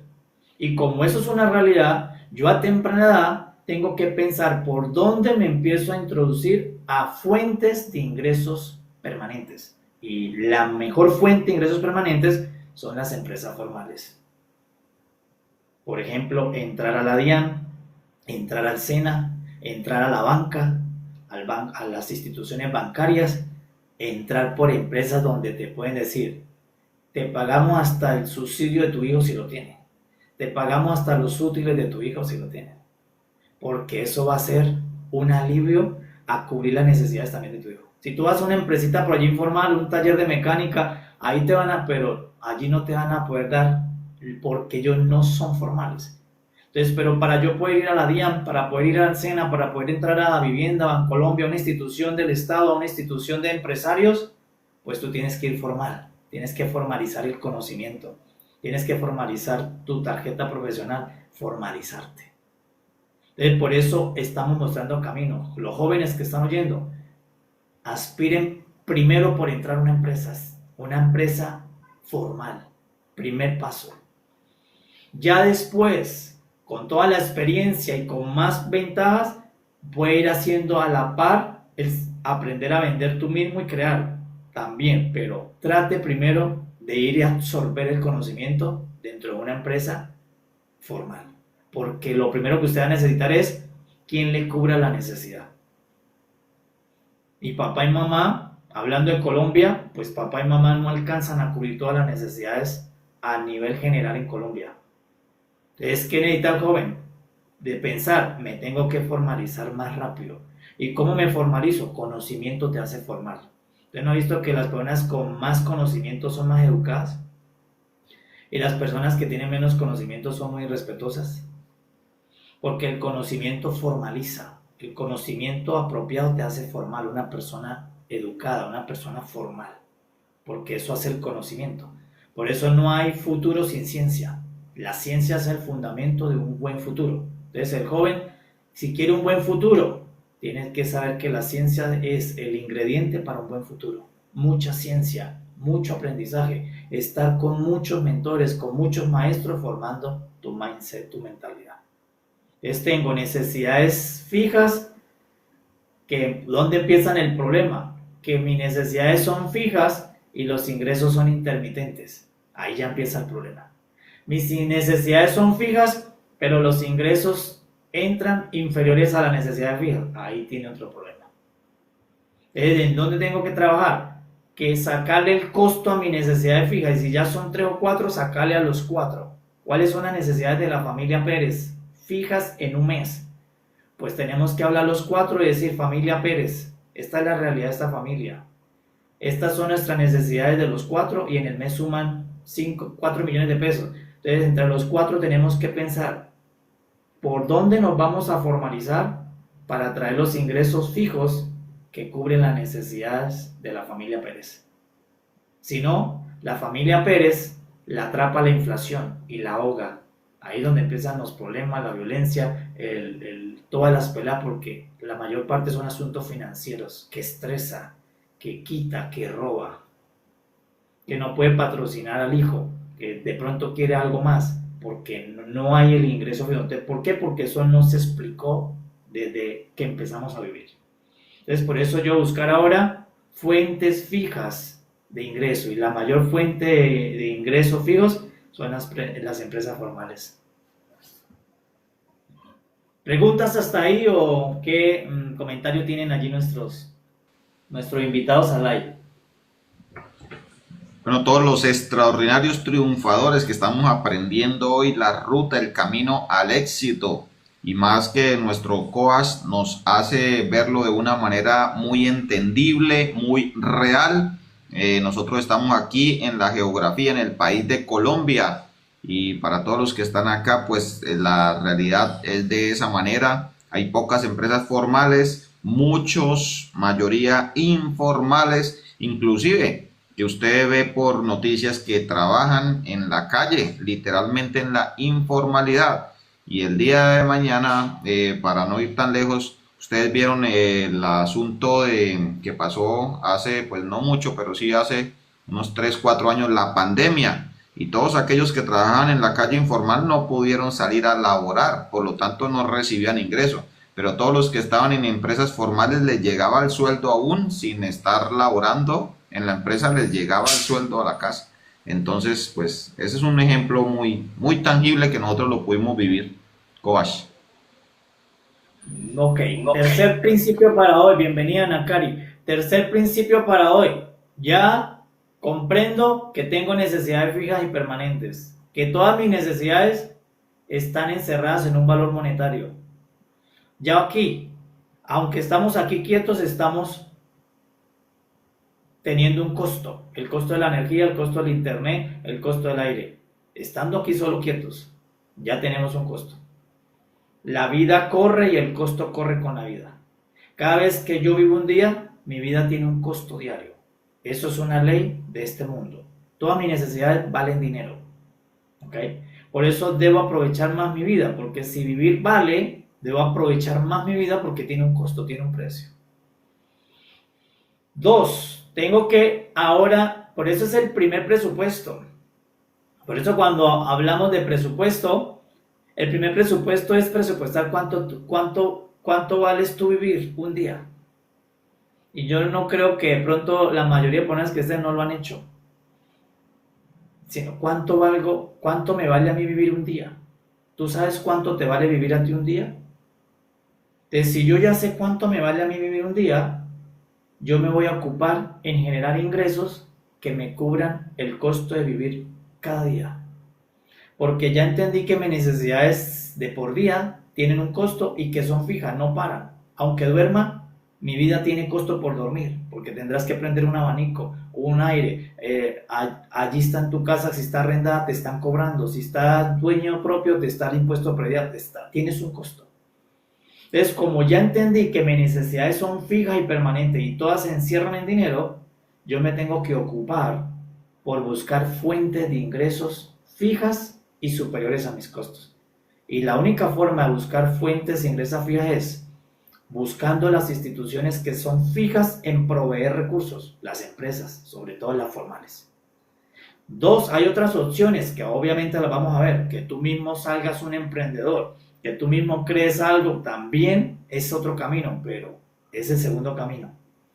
Y como eso es una realidad, yo a temprana edad tengo que pensar por dónde me empiezo a introducir a fuentes de ingresos permanentes. Y la mejor fuente de ingresos permanentes son las empresas formales. Por ejemplo, entrar a la DIAN, entrar al SENA, entrar a la banca, a las instituciones bancarias, entrar por empresas donde te pueden decir, te pagamos hasta el subsidio de tu hijo si lo tiene, te pagamos hasta los útiles de tu hijo si lo tiene, porque eso va a ser un alivio a cubrir las necesidades también de tu hijo. Si tú vas a una empresita por allí informal, un taller de mecánica, ahí pero allí no te van a poder dar porque ellos no son formales. Entonces, pero para yo poder ir a la DIAN, para poder ir al SENA, para poder entrar a la vivienda, a Bancolombia, a una institución del Estado, a una institución de empresarios, pues tú tienes que ir formal, tienes que formalizar el conocimiento, tienes que formalizar tu tarjeta profesional, formalizarte. Entonces, por eso estamos mostrando camino. Los jóvenes que están oyendo, aspiren primero por entrar a una empresa formal, primer paso. Ya después, con toda la experiencia y con más ventajas, puede ir haciendo a la par el aprender a vender tú mismo y crear también, pero trate primero de ir y absorber el conocimiento dentro de una empresa formal, porque lo primero que usted va a necesitar es quien le cubra la necesidad. Y papá y mamá, hablando de Colombia, pues papá y mamá no alcanzan a cubrir todas las necesidades a nivel general en Colombia. Entonces, ¿qué necesita el joven? De pensar, me tengo que formalizar más rápido. ¿Y cómo me formalizo? Conocimiento te hace formar. ¿Usted no ha visto que las personas con más conocimiento son más educadas? Y las personas que tienen menos conocimiento son muy respetuosas. Porque el conocimiento formaliza. El conocimiento apropiado te hace formal, una persona educada, una persona formal. Porque eso hace el conocimiento. Por eso no hay futuro sin ciencia. La ciencia es el fundamento de un buen futuro. Entonces el joven, si quiere un buen futuro, tiene que saber que la ciencia es el ingrediente para un buen futuro. Mucha ciencia, mucho aprendizaje, estar con muchos mentores, con muchos maestros formando tu mindset, tu mentalidad. Tengo necesidades fijas, que ¿dónde empiezan el problema? Que mis necesidades son fijas y los ingresos son intermitentes. Ahí ya empieza el problema. Mis necesidades son fijas, pero los ingresos entran inferiores a la necesidad fija. Ahí tiene otro problema. ¿En dónde tengo que trabajar? Que sacarle el costo a mi necesidad fija. Y si ya son 3 o 4, sacarle a los 4. ¿Cuáles son las necesidades de la familia Pérez? Fijas en un mes. Pues tenemos que hablar los 4 y decir, familia Pérez, esta es la realidad de esta familia. Estas son nuestras necesidades de los 4 y en el mes suman 4 millones de pesos. Entonces, entre los 4 tenemos que pensar por dónde nos vamos a formalizar para traer los ingresos fijos que cubren las necesidades de la familia Pérez. Si no, la familia Pérez la atrapa la inflación y la ahoga. Ahí es donde empiezan los problemas, la violencia, todas las peleas, porque la mayor parte son asuntos financieros, que estresa, que quita, que roba, que no puede patrocinar al hijo, que de pronto quiere algo más, porque no hay el ingreso fijo. ¿Por qué? Porque eso no se explicó desde que empezamos a vivir. Entonces, por eso yo buscar ahora fuentes fijas de ingreso, y la mayor fuente de ingresos fijos son las empresas formales. ¿Preguntas hasta ahí o qué comentario tienen allí nuestros invitados al live? Bueno, todos los extraordinarios triunfadores que estamos aprendiendo hoy la ruta, el camino al éxito, y más que nuestro coach nos hace verlo de una manera muy entendible, muy real. Nosotros estamos aquí en la geografía, en el país de Colombia, y para todos los que están acá, pues la realidad es de esa manera. Hay pocas empresas formales, muchos, mayoría informales, inclusive que usted ve por noticias que trabajan en la calle, literalmente en la informalidad. Y el día de mañana, para no ir tan lejos, ustedes vieron el asunto que pasó hace, pues no mucho, pero sí hace unos 3, 4 años, la pandemia. Y todos aquellos que trabajaban en la calle informal no pudieron salir a laborar, por lo tanto no recibían ingreso. Pero todos los que estaban en empresas formales les llegaba el sueldo aún sin estar laborando en la empresa, les llegaba el sueldo a la casa. Entonces, pues ese es un ejemplo muy, muy tangible que nosotros lo pudimos vivir, coach. Ok, tercer principio para hoy. Bienvenida, Nakari. Tercer principio para hoy. Ya comprendo que tengo necesidades fijas y permanentes, que todas mis necesidades están encerradas en un valor monetario. Ya aquí, aunque estamos aquí quietos, estamos teniendo un costo. El costo de la energía, el costo del internet, el costo del aire. Estando aquí solo quietos, ya tenemos un costo. La vida corre y el costo corre con la vida. Cada vez que yo vivo un día, mi vida tiene un costo diario. Eso es una ley de este mundo. Todas mis necesidades valen dinero. ¿Okay? Por eso debo aprovechar más mi vida, porque si vivir vale, debo aprovechar más mi vida porque tiene un costo, tiene un precio. 2, tengo que ahora, por eso es el primer presupuesto. Por eso cuando hablamos de presupuesto, el primer presupuesto es presupuestar cuánto vales tú vivir un día. Y yo no creo que de pronto la mayoría de personas que estén no lo han hecho. Sino cuánto me vale a mí vivir un día. ¿Tú sabes cuánto te vale vivir a ti un día? Entonces, si yo ya sé cuánto me vale a mí vivir un día, yo me voy a ocupar en generar ingresos que me cubran el costo de vivir cada día. Porque ya entendí que mis necesidades de por día tienen un costo y que son fijas, no paran. Aunque duerma, mi vida tiene costo por dormir, porque tendrás que prender un abanico, un aire. Allí está en tu casa, si está arrendada te están cobrando, si está dueño propio te está el impuesto predial, tienes un costo. Entonces, como ya entendí que mis necesidades son fijas y permanentes y todas se encierran en dinero, yo me tengo que ocupar por buscar fuentes de ingresos fijas y superiores a mis costos. Y la única forma de buscar fuentes de ingresos fijas es buscando las instituciones que son fijas en proveer recursos, las empresas, sobre todo las formales. Dos, hay otras opciones que obviamente las vamos a ver, que tú mismo salgas un emprendedor, que tú mismo crees algo, también es otro camino, pero es el segundo camino.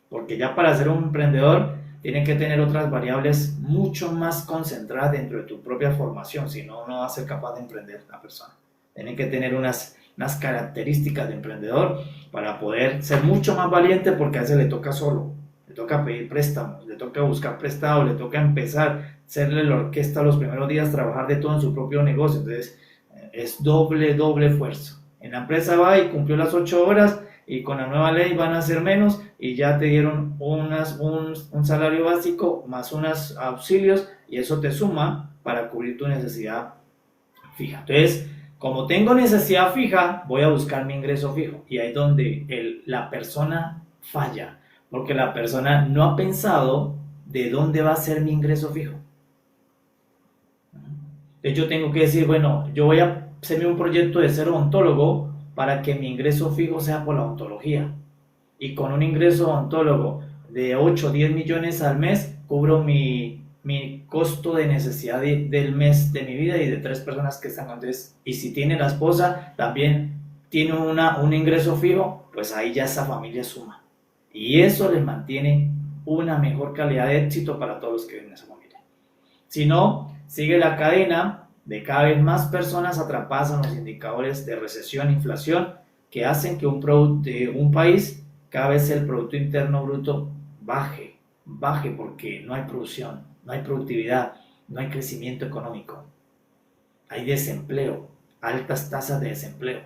Porque ya para ser un emprendedor tienes que tener otras variables mucho más concentradas dentro de tu propia formación, si no, no va a ser capaz de emprender la persona. Tiene que tener unas características de emprendedor para poder ser mucho más valiente, porque a veces le toca solo, le toca pedir préstamos, le toca buscar prestado, le toca empezar, serle la orquesta los primeros días, trabajar de todo en su propio negocio. Entonces es doble esfuerzo. En la empresa va y cumplió las 8 horas y con la nueva ley van a ser menos y ya te dieron un salario básico más unos auxilios y eso te suma para cubrir tu necesidad fija. Entonces, como tengo necesidad fija, voy a buscar mi ingreso fijo. Y ahí es donde la persona falla, porque la persona no ha pensado de dónde va a ser mi ingreso fijo. Entonces yo tengo que decir, bueno, yo voy a hacerme un proyecto de ser odontólogo para que mi ingreso fijo sea por la odontología. Y con un ingreso odontólogo de 8 o 10 millones al mes, cubro mi costo de necesidad del mes de mi vida y de 3 personas que están antes. Y si tiene la esposa, también tiene un ingreso fijo, pues ahí ya esa familia suma. Y eso les mantiene una mejor calidad de éxito para todos los que viven en esa familia. Si no, sigue la cadena de cada vez más personas atrapadas en los indicadores de recesión e inflación que hacen que un país, cada vez el Producto Interno Bruto baje porque no hay producción, no hay productividad, no hay crecimiento económico. Hay desempleo, altas tasas de desempleo.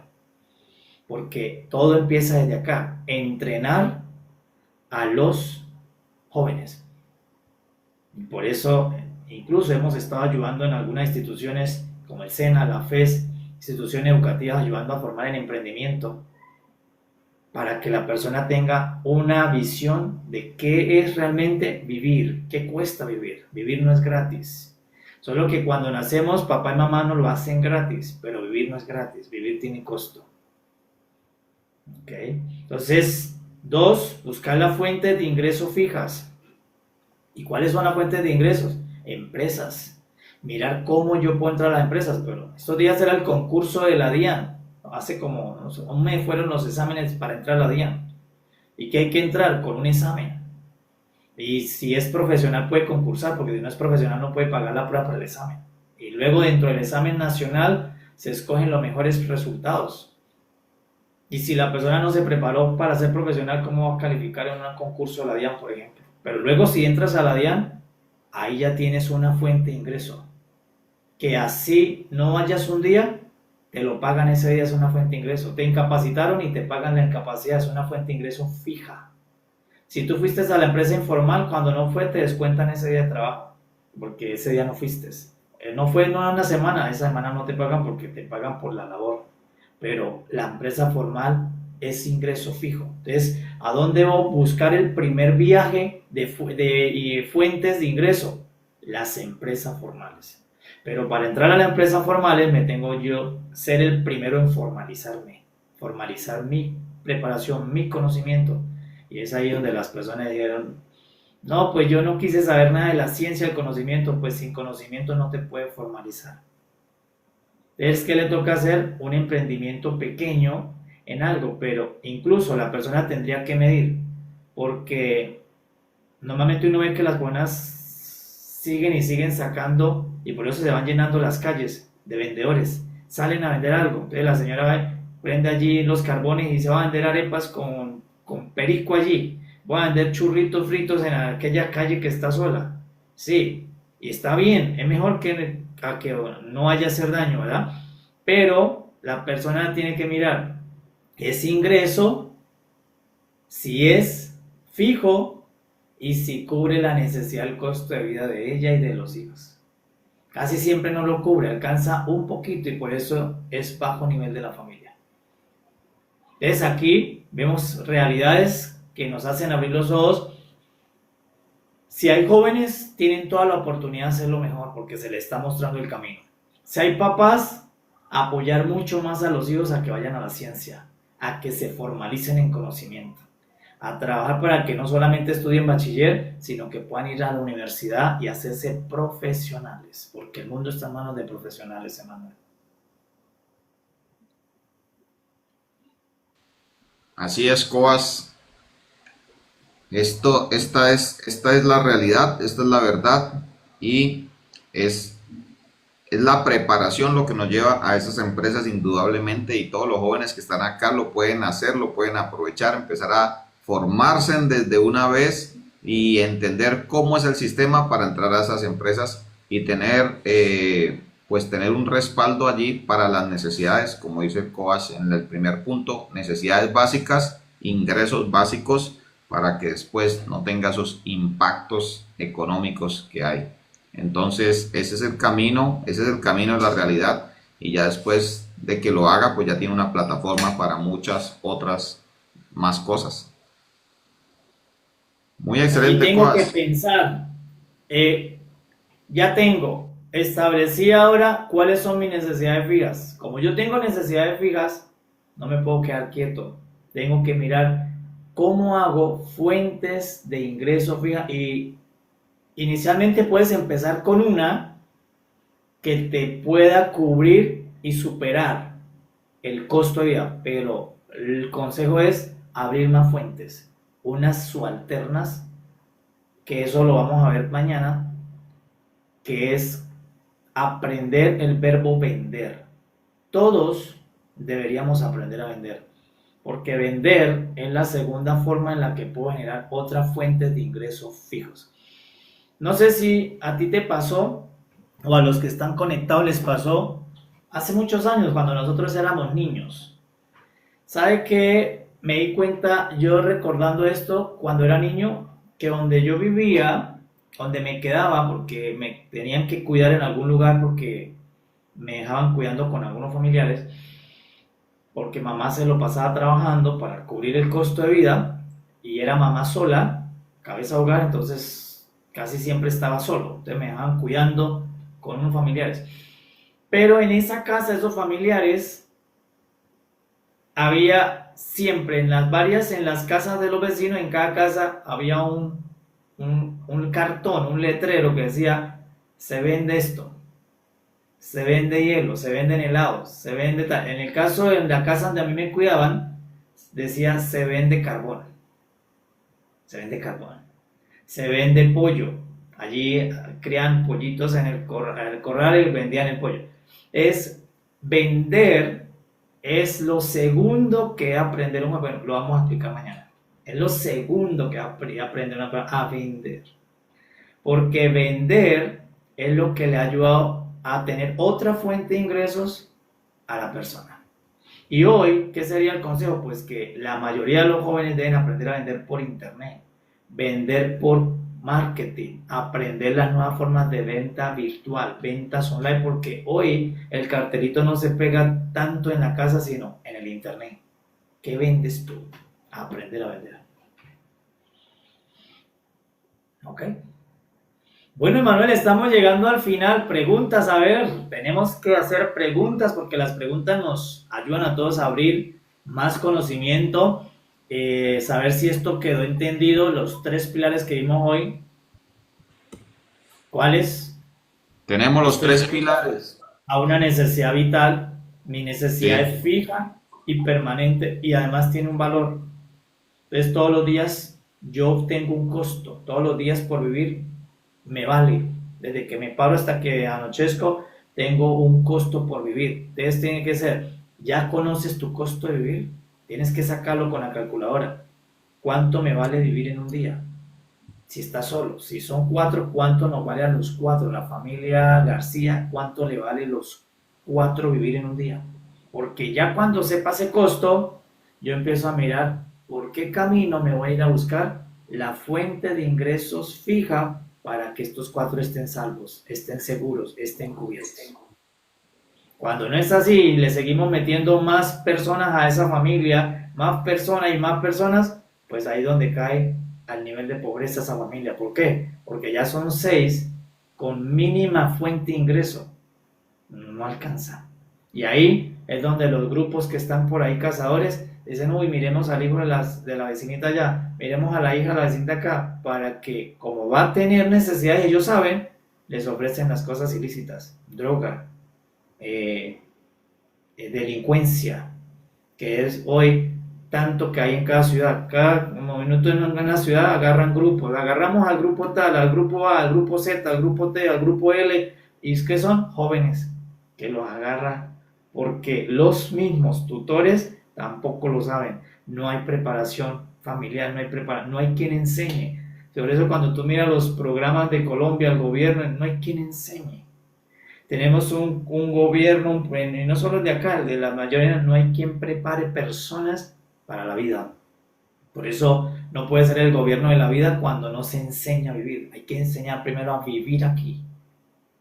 Porque todo empieza desde acá, entrenar a los jóvenes. Y por eso incluso hemos estado ayudando en algunas instituciones como el SENA, la FES, instituciones educativas ayudando a formar en emprendimiento para que la persona tenga una visión de qué es realmente vivir, qué cuesta vivir. Vivir no es gratis. Solo que cuando nacemos papá y mamá nos lo hacen gratis, pero vivir no es gratis, vivir tiene costo. ¿Okay? Entonces, 2, buscar las fuentes de ingresos fijas. ¿Y cuáles son las fuentes de ingresos? Empresas. Mirar cómo yo puedo entrar a las empresas. Pero estos días era el concurso de la DIAN. Hace como un mes fueron los exámenes para entrar a la DIAN. ¿Y qué hay que entrar? Con un examen. Y si es profesional puede concursar, porque si no es profesional no puede pagar la prueba para el examen. Y luego dentro del examen nacional se escogen los mejores resultados. Y si la persona no se preparó para ser profesional, ¿cómo va a calificar en un concurso de la DIAN, por ejemplo? Pero luego si entras a la DIAN, ahí ya tienes una fuente de ingreso. Que así no vayas un día, te lo pagan ese día, es una fuente de ingreso. Te incapacitaron y te pagan la incapacidad, es una fuente de ingreso fija. Si tú fuiste a la empresa informal, cuando no fue, te descuentan ese día de trabajo, porque ese día no fuiste. No fue una semana, esa semana no te pagan porque te pagan por la labor. Pero la empresa formal es ingreso fijo. Entonces, ¿a dónde voy a buscar el primer viaje de fuentes de ingreso? Las empresas formales. Pero para entrar a las empresas formales me tengo yo ser el primero en formalizarme, formalizar mi preparación, mi conocimiento. Y es ahí donde las personas dijeron, no, pues yo no quise saber nada de la ciencia del conocimiento, pues sin conocimiento no te puedes formalizar. Es que le toca hacer un emprendimiento pequeño en algo, pero incluso la persona tendría que medir, porque normalmente uno ve que las buenas siguen y siguen sacando, y por eso se van llenando las calles de vendedores, salen a vender algo. Entonces la señora prende allí los carbones y se va a vender arepas con perico allí, voy a vender churritos fritos en aquella calle que está sola. Sí, Y está bien, es mejor que, a que no vaya a hacer daño, ¿verdad? Pero la persona tiene que mirar ese ingreso, si es fijo y si cubre la necesidad, el costo de vida de ella y de los hijos. Casi siempre no lo cubre, alcanza un poquito y por eso es bajo nivel de la familia. Entonces aquí vemos realidades que nos hacen abrir los ojos. Si hay jóvenes, tienen toda la oportunidad de hacerlo mejor porque se les está mostrando el camino. Si hay papás, apoyar mucho más a los hijos a que vayan a la ciencia, a que se formalicen en conocimiento, a trabajar para que no solamente estudien bachiller, sino que puedan ir a la universidad y hacerse profesionales, porque el mundo está en manos de profesionales, Emanuel. Así es, Coas. Esta es la realidad, esta es la verdad y es, es la preparación lo que nos lleva a esas empresas indudablemente, y todos los jóvenes que están acá lo pueden hacer, lo pueden aprovechar, empezar a formarse desde una vez y entender cómo es el sistema para entrar a esas empresas y tener, pues tener un respaldo allí para las necesidades, como dice Coas en el primer punto, necesidades básicas, ingresos básicos, para que después no tenga esos impactos económicos que hay. Entonces, ese es el camino de la realidad, y ya después de que lo haga, pues ya tiene una plataforma para muchas otras más cosas. Muy Y excelente, tengo que Coas. pensar, ya tengo, establecí ahora cuáles son mis necesidades fijas. Como yo tengo necesidades fijas, no me puedo quedar quieto. Tengo que mirar cómo hago fuentes de ingreso fija. Y inicialmente puedes empezar con una que te pueda cubrir y superar el costo de vida. Pero el consejo es abrir más fuentes, unas subalternas, que eso lo vamos a ver mañana, que es aprender el verbo vender. Todos deberíamos aprender a vender, porque vender es la segunda forma en la que puedo generar otras fuentes de ingresos fijos. No sé si a ti te pasó o a los que están conectados les pasó hace muchos años cuando nosotros éramos niños. ¿Sabe qué? Me di cuenta yo recordando esto cuando era niño, que donde yo vivía, donde me quedaba, porque me tenían que cuidar en algún lugar porque me dejaban cuidando con algunos familiares, porque mamá se lo pasaba trabajando para cubrir el costo de vida y era mamá sola, cabeza de hogar, entonces casi siempre estaba solo, entonces me dejaban cuidando con unos familiares. Pero en esa casa, esos familiares, había siempre en las casas de los vecinos, en cada casa había un cartón, un letrero que decía, se vende esto, se vende hielo, se venden helados, se vende tal. En el caso de la casa donde a mí me cuidaban, decía, se vende carbón, se vende carbón, se vende pollo. Allí crían pollitos en el corral y vendían el pollo. Es vender. Es lo segundo que aprender bueno, lo vamos a explicar mañana. Es lo segundo que aprender a vender. Porque vender es lo que le ha ayudado a tener otra fuente de ingresos a la persona. Y hoy, ¿qué sería el consejo? Pues que la mayoría de los jóvenes deben aprender a vender por internet, vender por marketing, aprender las nuevas formas de venta virtual, ventas online, porque hoy el cartelito no se pega tanto en la casa, sino en el internet. ¿Qué vendes tú? Aprender a vender. ¿Ok? Bueno, Emanuel, estamos llegando al final. Preguntas, a ver, tenemos que hacer preguntas porque las preguntas nos ayudan a todos a abrir más conocimiento. Saber si esto quedó entendido, los tres pilares que vimos hoy. ¿Cuáles? Tenemos los Estoy tres pilares. a una necesidad vital, mi necesidad Sí. es fija y permanente y además tiene un valor. Entonces todos los días yo tengo un costo, todos los días por vivir me vale. Desde que me paro hasta que anochezco tengo un costo por vivir. Entonces tiene que ser, ya conoces tu costo de vivir, tienes que sacarlo con la calculadora. ¿Cuánto me vale vivir en un día? si está solo. Si son 4, ¿cuánto nos vale a los 4? La familia García, ¿cuánto le vale los 4 vivir en un día? Porque ya cuando sepa ese costo, yo empiezo a mirar por qué camino me voy a ir a buscar la fuente de ingresos fija para que estos 4 estén salvos, estén seguros, estén cubiertos. Cuando no es así, le seguimos metiendo más personas a esa familia, más personas y más personas, pues ahí es donde cae al nivel de pobreza esa familia. ¿Por qué? Porque ya son 6 con mínima fuente de ingreso. No alcanza. Y ahí es donde los grupos que están por ahí cazadores dicen, uy, miremos al hijo de la vecinita allá, miremos a la hija de la vecinita acá, para que como va a tener necesidades, ellos saben, les ofrecen las cosas ilícitas, droga, delincuencia, que es hoy tanto que hay en cada ciudad. Cada minuto en la ciudad agarran grupos, agarramos al grupo tal, al grupo A, al grupo Z, al grupo T, al grupo L, y es que son jóvenes que los agarran porque los mismos tutores tampoco lo saben. No hay preparación familiar, no hay quien enseñe. Por eso cuando tú miras los programas de Colombia, el gobierno, no hay quien enseñe. Tenemos un gobierno, y no solo de acá, de la mayoría, no hay quien prepare personas para la vida. Por eso no puede ser el gobierno de la vida cuando no se enseña a vivir. Hay que enseñar primero a vivir aquí,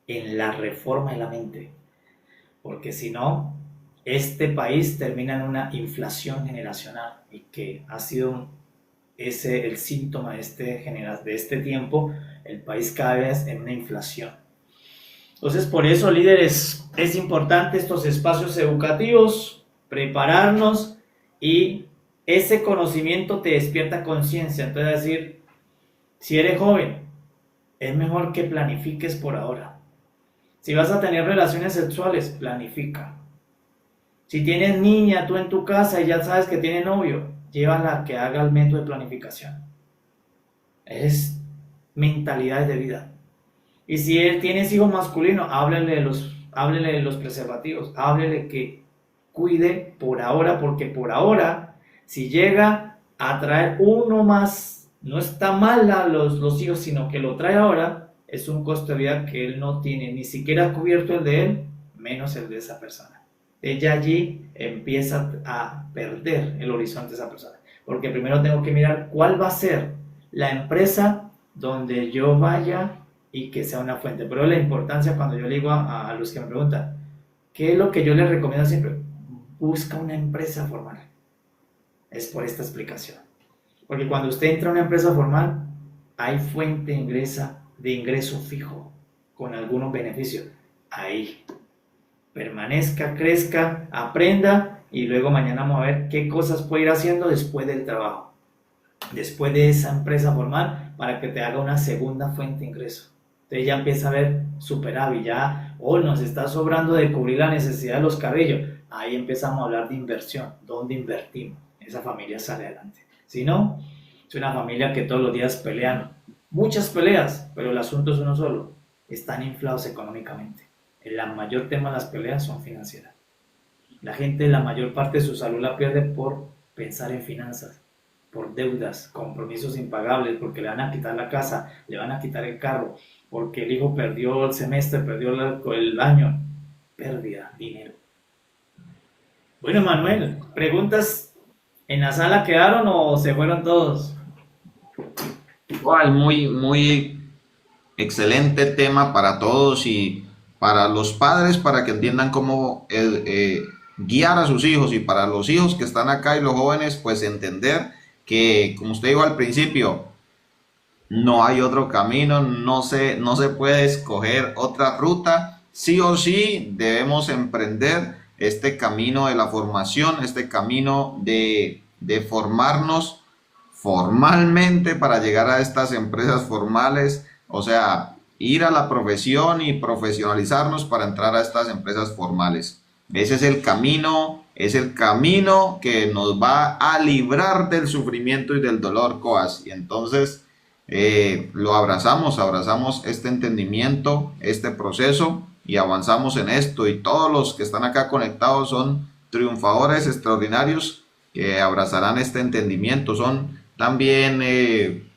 en la reforma de la mente. Porque si no, este país termina en una inflación generacional, y que ha sido ese el síntoma de este tiempo, el país cada vez en una inflación. Entonces, por eso, líderes, es importante estos espacios educativos, prepararnos, y ese conocimiento te despierta conciencia. Entonces, decir, si eres joven, es mejor que planifiques por ahora. Si vas a tener relaciones sexuales, planifica. Si tienes niña tú en tu casa y ya sabes que tiene novio, llévala a que haga el método de planificación. Es mentalidades de vida. Y si tienes hijo masculino, háblele de los preservativos, háblele que cuide por ahora, porque por ahora, si llega a traer uno más, no está mal a los hijos, sino que lo trae ahora, es un costo de vida que él no tiene, ni siquiera cubierto el de él, menos el de esa persona. Ella allí empieza a perder el horizonte de esa persona, porque primero tengo que mirar cuál va a ser la empresa donde yo vaya y que sea una fuente. Pero la importancia, cuando yo le digo a los que me preguntan, ¿qué es lo que yo les recomiendo siempre? Busca una empresa formal. Es por esta explicación. Porque cuando usted entra a una empresa formal, hay fuente de ingreso fijo, con algunos beneficios. Ahí. Permanezca, crezca, aprenda, y luego mañana vamos a ver qué cosas puede ir haciendo después del trabajo, después de esa empresa formal, para que te haga una segunda fuente de ingreso. Entonces ya empieza a ver superávit, ya nos está sobrando de cubrir la necesidad de los cabellos. Ahí empezamos a hablar de inversión, ¿dónde invertimos? Esa familia sale adelante. Si no, es una familia que todos los días pelean, muchas peleas, pero el asunto es uno solo: están inflados económicamente. El mayor tema de las peleas son financieras. La gente, la mayor parte de su salud la pierde por pensar en finanzas, por deudas, compromisos impagables, porque le van a quitar la casa, le van a quitar el carro, porque el hijo perdió el semestre, perdió el año. Pérdida, dinero. Bueno, Manuel, ¿preguntas en la sala quedaron o se fueron todos? Igual, muy excelente tema para todos y para los padres, para que entiendan cómo guiar a sus hijos, y para los hijos que están acá y los jóvenes, pues entender que, como usted dijo al principio, no hay otro camino, no se puede escoger otra ruta. Sí o sí debemos emprender este camino de la formación, este camino de formarnos formalmente para llegar a estas empresas formales, o sea, ir a la profesión y profesionalizarnos para entrar a estas empresas formales. Ese es el camino que nos va a librar del sufrimiento y del dolor, Coas. Y entonces lo abrazamos este entendimiento, este proceso, y avanzamos en esto. Y todos los que están acá conectados son triunfadores extraordinarios que abrazarán este entendimiento. Son también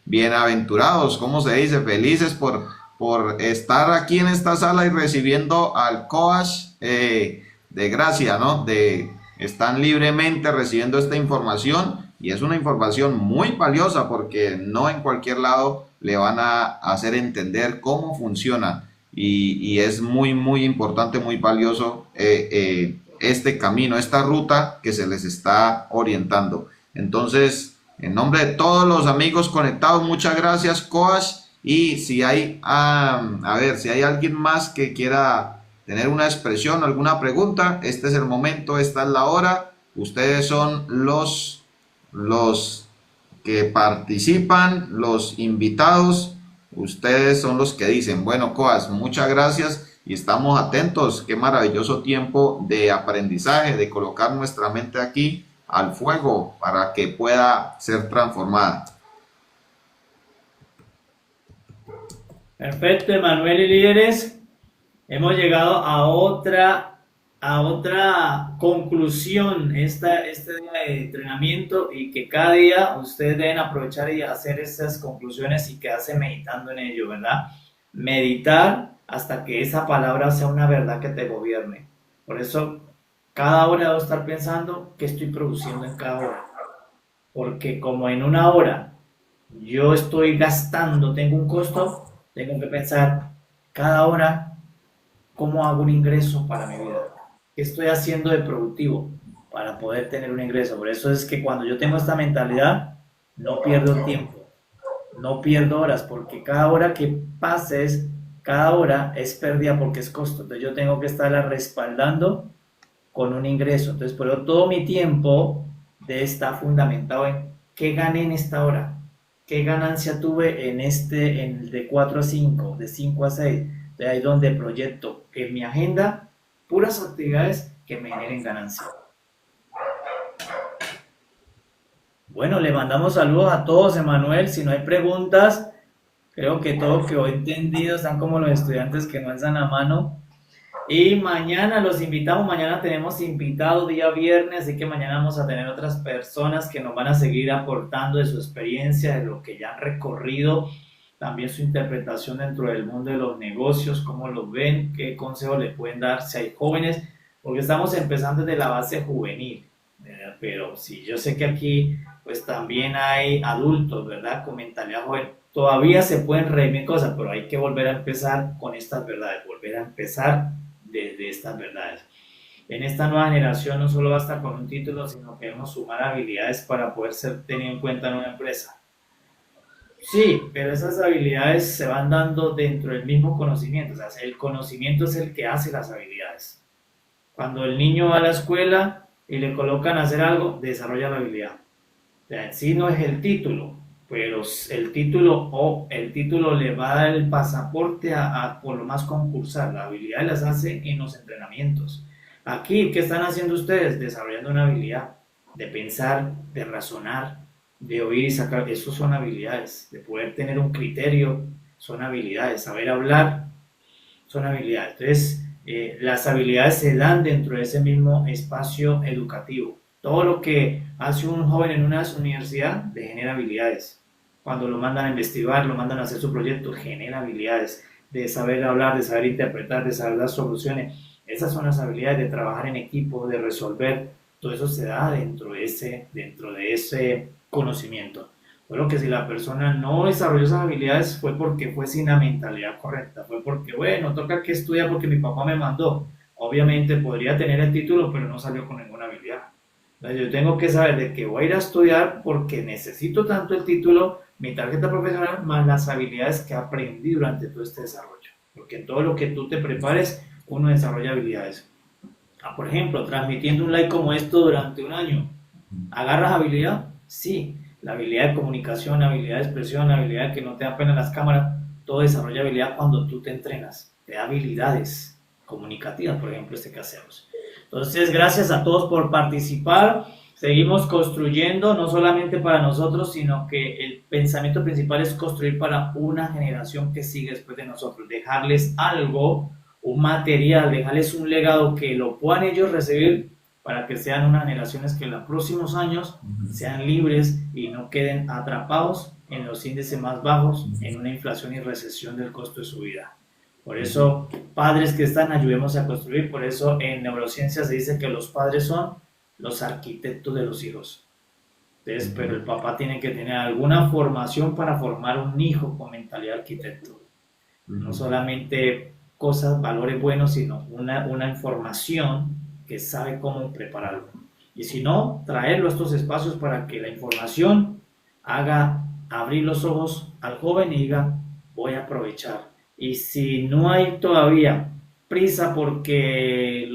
bienaventurados, ¿cómo se dice? Felices por estar aquí en esta sala y recibiendo al coach de gracia, ¿no? Están libremente recibiendo esta información y es una información muy valiosa porque no en cualquier lado le van a hacer entender cómo funciona y es muy, muy importante, muy valioso este camino, esta ruta que se les está orientando. Entonces, en nombre de todos los amigos conectados, muchas gracias, coach. Y si hay, a ver, si hay alguien más que quiera tener una expresión, alguna pregunta, este es el momento, esta es la hora. Ustedes son los que participan, los invitados. Ustedes son los que dicen, bueno, coach, muchas gracias y estamos atentos. Qué maravilloso tiempo de aprendizaje, de colocar nuestra mente aquí al fuego para que pueda ser transformada. Perfecto, Emanuel y líderes. Hemos llegado a otra conclusión este día de entrenamiento y que cada día ustedes deben aprovechar y hacer estas conclusiones y quedarse meditando en ello, ¿verdad? Meditar hasta que esa palabra sea una verdad que te gobierne. Por eso, cada hora debo estar pensando qué estoy produciendo en cada hora. Porque como en una hora yo estoy gastando, tengo un costo, tengo que pensar cada hora cómo hago un ingreso para mi vida. ¿Qué estoy haciendo de productivo para poder tener un ingreso? Por eso es que cuando yo tengo esta mentalidad, no pierdo tiempo, no pierdo horas, porque cada hora que pases, cada hora es pérdida porque es costo. Entonces yo tengo que estarla respaldando con un ingreso. Entonces por eso todo mi tiempo debe estar fundamentado en qué gané en esta hora, qué ganancia tuve en el de 4 a 5, de 5 a 6. De ahí donde proyecto en mi agenda puras actividades que me generen ganancia. Bueno, le mandamos saludos a todos, Emanuel. Si no hay preguntas, creo que todo quedó entendido. Están como los estudiantes que no alzan la mano. Y mañana los invitamos, mañana tenemos invitado día viernes, así que mañana vamos a tener otras personas que nos van a seguir aportando de su experiencia, de lo que ya han recorrido, también su interpretación dentro del mundo de los negocios, cómo lo ven, qué consejos le pueden dar si hay jóvenes, porque estamos empezando desde la base juvenil, ¿verdad? Pero sí, yo sé que aquí pues también hay adultos, ¿verdad? Con mentalidad joven, todavía se pueden redimir cosas, pero hay que volver a empezar con estas verdades, volver a empezar desde estas verdades. En esta nueva generación no solo basta con un título, sino que debemos sumar habilidades para poder ser tenido en cuenta en una empresa. Sí, pero esas habilidades se van dando dentro del mismo conocimiento. O sea, el conocimiento es el que hace las habilidades. Cuando el niño va a la escuela y le colocan a hacer algo, desarrolla la habilidad. O sea, en sí no es el título, pero el título le va a dar el pasaporte a por lo más concursar. Las habilidades las hace en los entrenamientos. Aquí, ¿qué están haciendo ustedes? Desarrollando una habilidad de pensar, de razonar, de oír y sacar. Eso son habilidades. De poder tener un criterio, son habilidades. Saber hablar, son habilidades. Entonces, las habilidades se dan dentro de ese mismo espacio educativo. Todo lo que hace un joven en una universidad le genera habilidades. Cuando lo mandan a investigar, lo mandan a hacer su proyecto, genera habilidades de saber hablar, de saber interpretar, de saber dar soluciones. Esas son las habilidades de trabajar en equipo, de resolver. Todo eso se da dentro de ese conocimiento. Bueno, que si la persona no desarrolló esas habilidades fue porque fue sin la mentalidad correcta, fue porque, bueno, toca que estudiar porque mi papá me mandó. Obviamente podría tener el título, pero no salió con ninguna habilidad. Entonces yo tengo que saber de que voy a ir a estudiar porque necesito tanto el título, mi tarjeta profesional, más las habilidades que aprendí durante todo este desarrollo. Porque en todo lo que tú te prepares, uno desarrolla habilidades. Por ejemplo, transmitiendo un live como esto durante un año, ¿agarras habilidad? Sí, la habilidad de comunicación, la habilidad de expresión, la habilidad de que no te da pena las cámaras, todo desarrolla habilidad cuando tú te entrenas, te da habilidades comunicativas, por ejemplo, que hacemos. Entonces, gracias a todos por participar, seguimos construyendo, no solamente para nosotros, sino que el pensamiento principal es construir para una generación que sigue después de nosotros, dejarles algo, un material, dejarles un legado que lo puedan ellos recibir para que sean unas generaciones que en los próximos años sean libres y no queden atrapados en los índices más bajos, en una inflación y recesión del costo de su vida. Por eso, padres que están, ayudemos a construir. Por eso en neurociencia se dice que los padres son los arquitectos de los hijos. Entonces, pero el papá tiene que tener alguna formación para formar un hijo con mentalidad arquitecto. No solamente cosas, valores buenos, sino una información que sabe cómo prepararlo. Y si no, traerlo a estos espacios para que la información haga abrir los ojos al joven y diga, voy a aprovechar. Y si no hay todavía prisa porque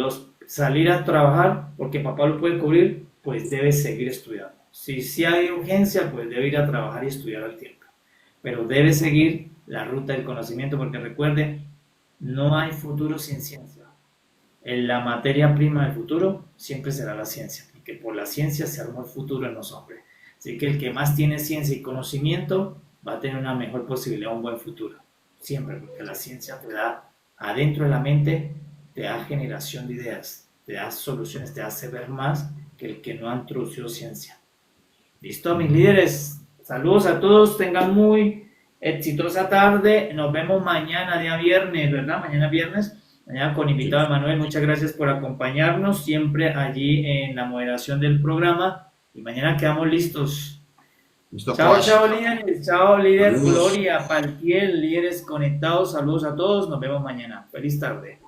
salir a trabajar, porque papá lo puede cubrir, pues debe seguir estudiando. Si hay urgencia, pues debe ir a trabajar y estudiar al tiempo. Pero debe seguir la ruta del conocimiento, porque recuerde, no hay futuro sin ciencia. La materia prima del futuro siempre será la ciencia, porque por la ciencia se armó el futuro en los hombres. Así que el que más tiene ciencia y conocimiento va a tener una mejor posibilidad, un buen futuro. Siempre, porque la ciencia te da, adentro de la mente, te da generación de ideas, te da soluciones, te hace ver más que el que no ha introducido ciencia. Listo, mis líderes. Saludos a todos, tengan muy exitosa tarde. Nos vemos mañana, día viernes, ¿verdad? Mañana viernes, mañana con invitado Emanuel. Muchas gracias por acompañarnos, siempre allí en la moderación del programa. Y mañana quedamos listos. Listo, Chao, coach. chao, líderes. Chao, líder Saludos. Gloria, Paltiel, líderes conectados. Saludos a todos. Nos vemos mañana. Feliz tarde.